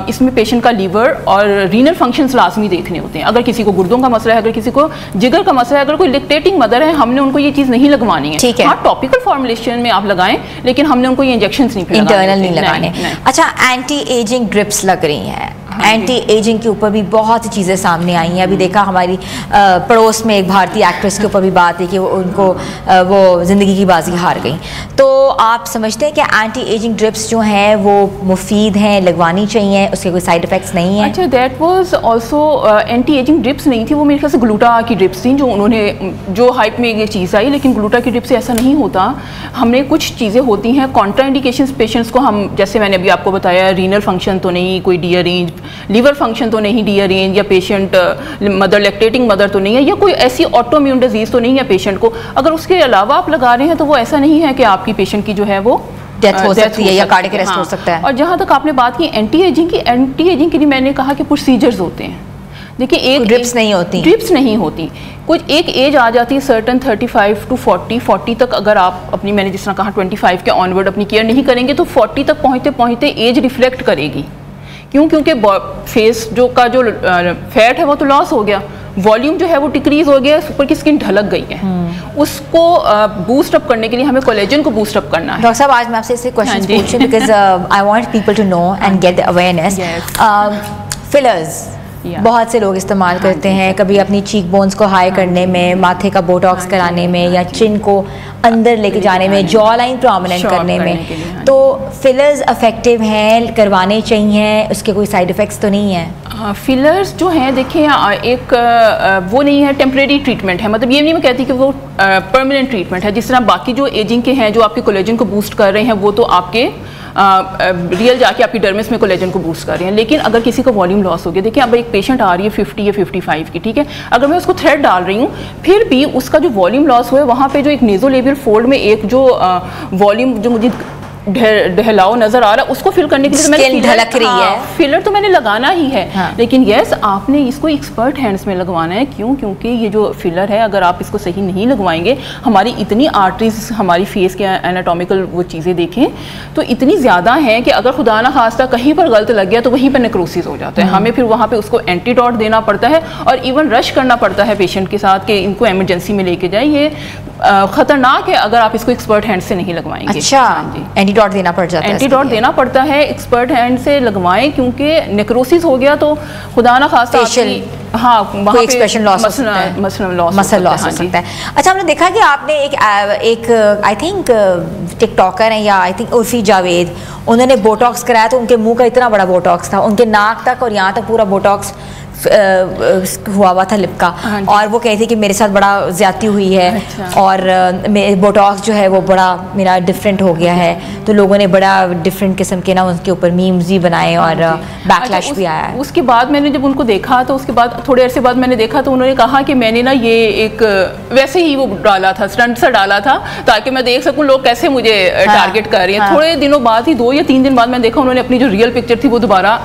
इसमें पेशेंट का लीवर और रीनल फंक्शंस लाजमी देखने होते हैं। अगर किसी को गुर्दों का मसला है, अगर किसी को जिगर का मसला है, अगर कोई लैक्टेटिंग मदर है, हमने उनको ये चीज़ नहीं लगवानी है। हाँ, टॉपिकल फॉर्मुलेशन में आप लगाएं, लेकिन हमने उनको ये इंजेक्शंस नहीं इंटरनल नहीं लगाने। अच्छा, एंटी एजिंग ड्रिप्स लग रही हैं, एंटी एजिंग के ऊपर भी बहुत सी चीज़ें सामने आई हैं। अभी देखा हमारी पड़ोस में एक भारतीय एक्ट्रेस के ऊपर भी बात है कि वो ज़िंदगी की बाजी हार गई। तो आप समझते हैं कि एंटी एजिंग ड्रिप्स जो हैं वो मुफीद हैं, लगवानी चाहिए, उसके कोई साइड इफ़ेक्ट्स नहीं हैं? अच्छा, that was also anti ageing drips नहीं थी, वो मेरे ख्याल से ग्लूटा की ड्रिप्स थी जो हाइप में ये चीज़ आई, लेकिन ग्लूटा की ड्रिप से ऐसा नहीं होता। हमने कुछ चीज़ें होती हैं कॉन्ट्रा इंडिकेशंस पेशेंट्स को, हम जैसे मैंने अभी आपको बताया, रीनल फंक्शन तो नहीं, कोई डीअरेंज लीवर फंक्शन तो नहीं डीअरेंज, या पेशेंट मदर लैक्टेटिंग मदर तो नहीं है, या कोई ऐसी ऑटोइम्यून डिजीज़ तो नहीं है पेशेंट को। अगर उसके अलावा आप लगा रहे हैं तो वो ऐसा नहीं है कि आपकी पेशेंट की जो है वो डेथ हो सकती है या कार्डियक अरेस्ट हो सकता है। और जहाँ तक आपने बात की एंटी एजिंग के लिए मैंने कहा कि प्रोसीजर्स होते हैं। देखिए, एक ड्रिप्स नहीं होती, कुछ एक एज आ जाती है सर्टन 35 to 40 तक। अगर आप अपनी, मैंने जिस तरह कहा 25 के ऑनवर्ड अपनी केयर नहीं करेंगे तो 40 तक पहुँचते पहुँचते एज रिफ्लेक्ट करेगी। क्योंकि फेस जो फैट है वो तो लॉस हो गया, वॉल्यूम जो है वो डिक्रीज हो गया, ऊपर की स्किन ढलक गई है। उसको बूस्ट अप करने के लिए हमें कोलेजन को बूस्ट अप करना है। डॉक्टर साहब, आज मैं आपसे इससे क्वेश्चन पूछूं because I want people to know and get the awareness. Fillers बहुत से लोग इस्तेमाल करते हैं, कभी अपनी चीक बोन्स को हाई करने में, माथे का बोटॉक्स कराने में, या चिन को अंदर लेके जाने में, जॉ लाइन प्रोमिनेंट करने में। तो फिलर्स इफेक्टिव हैं, करवाने चाहिए, उसके कोई साइड इफ़ेक्ट्स तो नहीं है? फिलर्स जो हैं, देखिए, एक वो नहीं है, टेम्परेरी ट्रीटमेंट है। मतलब ये नहीं मैं कहती कि वो परमानेंट ट्रीटमेंट है। जिस तरह बाकी जो एजिंग के हैं जो आपके कोलेजन को बूस्ट कर रहे हैं, वो तो आपके रियल जाके आपकी डर्मिस में कोलेजन को बूस्ट कर रहे हैं। लेकिन अगर किसी का वॉल्यूम लॉस हो गया, देखिए अब एक पेशेंट आ रही है 50 या 55 की, ठीक है, अगर मैं उसको थ्रेड डाल रही हूँ, फिर भी उसका जो वॉल्यूम लॉस हुआ है, वहाँ पे जो एक नेज़ोलेबियल फोल्ड में एक जो वॉल्यूम जो मुझे ढलाव नजर आ रहा है उसको फिल करने के लिए तो स्किन ढलक रही है, फिलर तो मैंने लगाना ही है। लेकिन यस, आपने इसको एक्सपर्ट हैंड्स में लगवाना है। क्यों? क्योंकि ये जो फिलर है अगर आप इसको सही नहीं लगवाएंगे, हमारी इतनी आर्टरीज हमारी फेस के एनाटॉमिकल वो चीज़ें देखें तो इतनी ज़्यादा हैं कि अगर खुदा ना खास्ता कहीं पर गलत लग गया तो वहीं पर नेक्रोसिस हो जाता है। हमें फिर वहाँ पे उसको एंटीडॉट देना पड़ता है और इवन रश करना पड़ता है पेशेंट के साथ कि इनको इमरजेंसी में लेके जाए। ये खतरनाक है अगर आप इसको एक्सपर्ट हैंड से नहीं लगवाएंगे। अच्छा, एंटीडॉट देना पड़ जाता है, एंटीडॉट देना पड़ता है, एक्सपर्ट हैंड से लगवाएं क्योंकि नेक्रोसिस हो गया तो खुदा ना खास्ता हाँ कोई एक्सप्रेशन लॉस मसल लॉस हो सकता है। अच्छा, हमने देखा कि आपने एक आई थिंक टिकटॉकर हैं या आई थिंक उर्फी जावेद, उन्होंने बोटॉक्स कराया तो उनके मुंह का इतना बड़ा बोटॉक्स था, उनके नाक तक और यहाँ तक पूरा बोटॉक्स हुआ था लिप का, और वो कहती कि मेरे साथ बड़ा ज्यादती हुई है। अच्छा। और बोटॉक्स जो है वो बड़ा मेरा डिफरेंट हो गया है, तो लोगों ने बड़ा डिफरेंट किस्म के ना उनके ऊपर मीम्स भी बनाए और बैकलैश भी आया है। उसके बाद मैंने जब उनको देखा तो उसके बाद थोड़े अरसे बाद मैंने देखा तो उन्होंने कहा कि मैंने ना ये एक वैसे ही वो डाला था, स्टंट सा डाला था ताकि मैं देख सकूं लोग कैसे मुझे टारगेट कर रहे हैं। थोड़े दिनों बाद ही 2 या 3 दिन बाद मैंने देखा उन्होंने अपनी जो रियल पिक्चर थी वो दोबारा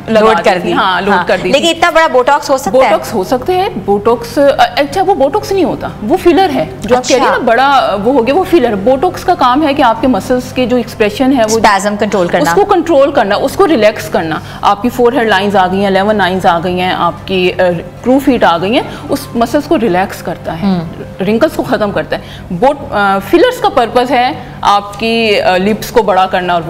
लोड कर दी। हाँ, लोड कर दी। लेकिन इतना बड़ा बोटॉक्स हो सकता है? बोटॉक्स हो सकते हैं। बोटॉक्स अच्छा वो बोटॉक्स नहीं होता, वो फिलर है जो आप कह रही हैं ना बड़ा वो हो गया, वो फिलर। बोटॉक्स का काम है कि आपके मसल्स के जो एक्सप्रेशन है वो स्पैज़म कंट्रोल करना, उसको कंट्रोल करना, उसको रिलैक्स करना। आपकी 4 हेड लाइंस आ गई हैं, 11 लाइंस आ गई हैं, आपकी क्रू फीट आ गई हैं, उस मसल्स को रिलैक्स करता है, रिंकल्स को ख़त्म करता है। फिलर्स का पर्पज़ है आपकी लिप्स को बड़ा करना, और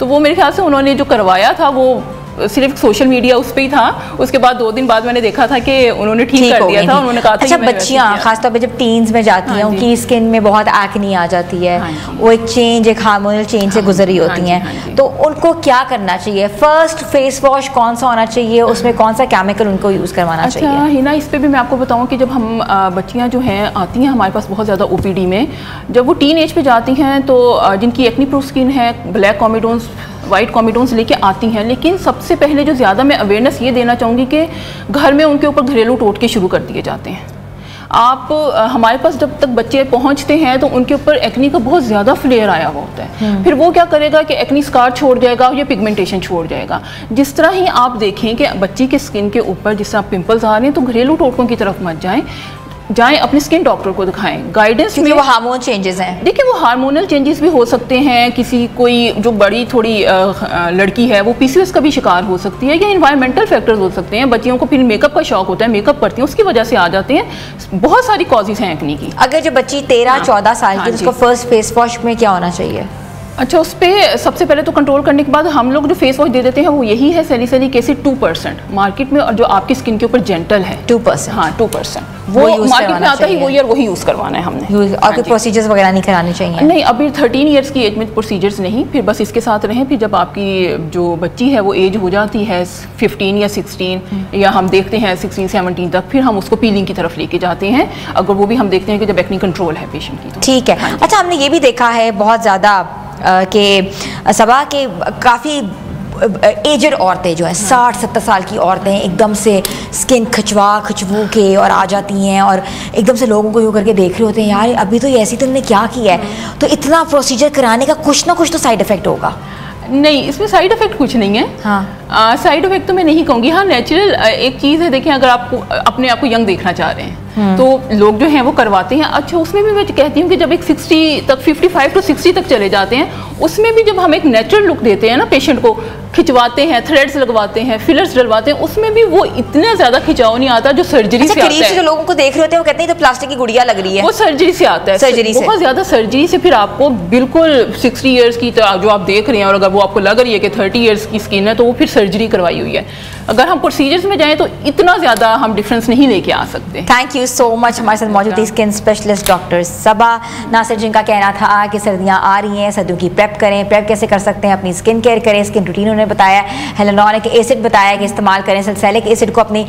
वो मेरे ख्याल से उन्होंने जो करवाया था वो सिर्फ सोशल मीडिया उस पे ही था। उसके बाद 2 दिन बाद मैंने देखा था कि उन्होंने ठीक कर दिया था। उन्होंने कहा था अच्छा, बच्चियां खासतौर पे जब टीन्स में जाती हैं उनकी स्किन में बहुत एक्ने आ जाती है, वो एक हार्मोनल चेंज से गुजरी होती हैं, तो उनको क्या करना चाहिए? फर्स्ट फेस वॉश कौन सा होना चाहिए, उसमें कौन सा केमिकल उनको यूज़ करवाना चाहिए? अच्छा हिना, इस पर भी मैं आपको बताऊँ कि जब हम बच्चियाँ जो हैं आती हैं हमारे पास बहुत ज़्यादा OPD में, जब वो टीन एज पे जाती हैं तो जिनकी एक्ने प्रूफ स्किन है, ब्लैक कॉमिडोन्स वाइट कॉमिडोन्स लेके आती हैं। लेकिन सबसे पहले जो ज़्यादा मैं अवेयरनेस ये देना चाहूँगी कि घर में उनके ऊपर घरेलू टोटके शुरू कर दिए जाते हैं। आप हमारे पास जब तक बच्चे पहुंचते हैं तो उनके ऊपर एक्नी का बहुत ज़्यादा फ्लेयर आया हुआ होता है, फिर वो क्या करेगा कि एक्नी स्कार छोड़ जाएगा या पिगमेंटेशन छोड़ जाएगा। जिस तरह ही आप देखें कि बच्ची के स्किन के ऊपर जिस तरह पिंपल्स आ रहे हैं तो घरेलू टोटकों की तरफ मत जाएं, अपने स्किन डॉक्टर को दिखाएं। गाइडेंस में वो हार्मोन चेंजेस हैं, देखिए वो हार्मोनल चेंजेस भी हो सकते हैं। कोई जो बड़ी थोड़ी लड़की है वो PCOS का भी शिकार हो सकती है, या इन्वायरमेंटल फैक्टर्स हो सकते हैं। बच्चियों को फिर मेकअप का शौक होता है, मेकअप करती हैं, उसकी वजह से आ जाते हैं। बहुत सारी कॉजेज हैं एक्ने की। अगर जो बच्ची 13-14 साल की, उसको फर्स्ट फेस वॉश में क्या होना चाहिए? अच्छा, उस पर सबसे पहले तो कंट्रोल करने के बाद हम लोग जो फेस वॉश दे देते हैं वो यही है सैलिसिलिक एसिड 2% मार्केट में, और जो आपकी स्किन के ऊपर जेंटल है 2%। हाँ 2% वो मार्केट में आता ही वही, और वही यूज़ करवाना है हमने। और कोई प्रोसीजर्स वगैरह नहीं कराने चाहिए? नहीं, अभी 13 ईयर्स की एज में प्रोसीजर्स नहीं, फिर बस इसके साथ रहें। फिर जब आपकी जो बच्ची है वो एज हो जाती है 15 या 16, या हम देखते हैं 16-17 तक, फिर हम उसको पीलिंग की तरफ लेके जाते हैं, अगर वो भी हम देखते हैं कि जब एक्ने कंट्रोल है पेशेंट की तो। ठीक है। अच्छा, हमने ये भी देखा है बहुत ज़्यादा कि सबा के काफ़ी एजड औरतें जो हैं 60-70 साल की औरतें एकदम से स्किन खुशबू के और आ जाती हैं और एकदम से लोगों को यूँ करके देख रहे होते हैं, यार अभी तो ऐसी तुमने क्या किया है? तो इतना प्रोसीजर कराने का कुछ ना कुछ तो साइड इफ़ेक्ट होगा। नहीं, इसमें साइड इफेक्ट कुछ नहीं है। हाँ, साइड इफेक्ट तो मैं नहीं कहूँगी। हाँ, नेचुरल एक चीज़ है। देखें, अगर आपको अपने आप को यंग देखना चाह रहे हैं तो लोग जो हैं वो करवाते हैं। अच्छा, उसमें भी मैं कहती हूँ कि जब एक 60 तक 55 to 60 तक चले जाते हैं, उसमें भी जब हम एक नेचुरल लुक देते हैं ना, पेशेंट को खिंचवाते हैं, थ्रेड्स लगवाते हैं, फिलर्स डलवाते हैं, उसमें भी वो इतना ज़्यादा खिंचाव नहीं आता जो सर्जरी से आता है। जो लोगों को देख रहे होते हैं वो कहते हैं तो प्लास्टिक की गुड़िया लग रही है, वो सर्जरी से आता है। सर्जरी से, बहुत ज़्यादा सर्जरी से फिर आपको बिल्कुल 60 ईयर्स की जो आप देख रहे हैं, और अगर वो आपको लग रही है कि 30 ईयर्स की स्किन है तो वो फिर सर्जरी करवाई हुई है। अगर हम प्रोसीजर्स में जाएं तो इतना ज़्यादा हम डिफरेंस नहीं लेके आ सकते। Thank you so much. हमारे साथ मौजूद थी स्किन स्पेशलिस्ट डॉक्टर सबा नासिर, जिनका कहना था कि सर्दियाँ आ रही हैं, सर्दियों की प्रेप करें। प्रेप कैसे कर सकते हैं? अपनी स्किन केयर करें, स्किन रूटीन उन्होंने बताया, हेलोनिक एसिड बताया कि इस्तेमाल करें, सल्फेलिक एसिड को अपनी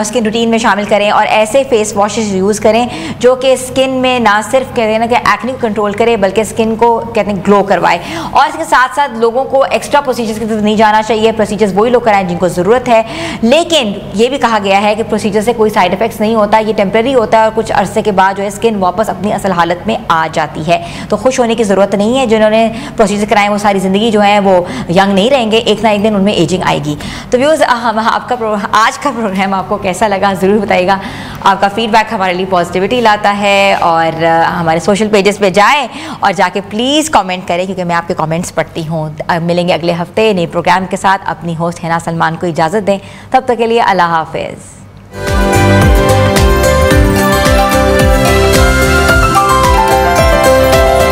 स्किन रूटीन में शामिल करें, और ऐसे फेस वॉशेज यूज़ करें जो कि स्किन में ना सिर्फ कहते हैं ना कि एक्ने को कंट्रोल करे, बल्कि स्किन को कहते हैं ग्लो करवाए। और इसके साथ साथ लोगों को एक्स्ट्रा प्रोसीजर्स की तरफ नहीं जाना चाहिए। प्रोसीजर प्रोसीजर्स वही लोग कराएं जिनको ज़रूरत है, लेकिन ये भी कहा गया है कि प्रोसीजर से कोई साइड इफेक्ट्स नहीं होता, ये टेम्प्रेरी होता है और कुछ अरसे के बाद जो है स्किन वापस अपनी असल हालत में आ जाती है। तो खुश होने की ज़रूरत नहीं है, जिन्होंने प्रोसीजर कराएं वो सारी ज़िंदगी जो है वो यंग नहीं रहेंगे, एक ना एक दिन उनमें एजिंग आएगी। तो व्यूज़ आपका आज का प्रोग्राम आपको कैसा लगा ज़रूर बताइएगा। आपका फीडबैक हमारे लिए पॉजिटिविटी लाता है, और हमारे सोशल पेजेस पे जाएं और जाके प्लीज़ कमेंट करें, क्योंकि मैं आपके कमेंट्स पढ़ती हूँ। मिलेंगे अगले हफ्ते नए प्रोग्राम के साथ। अपनी होस्ट हिना सलमान को इजाज़त दें, तब तक के लिए अल्लाह हाफिज़।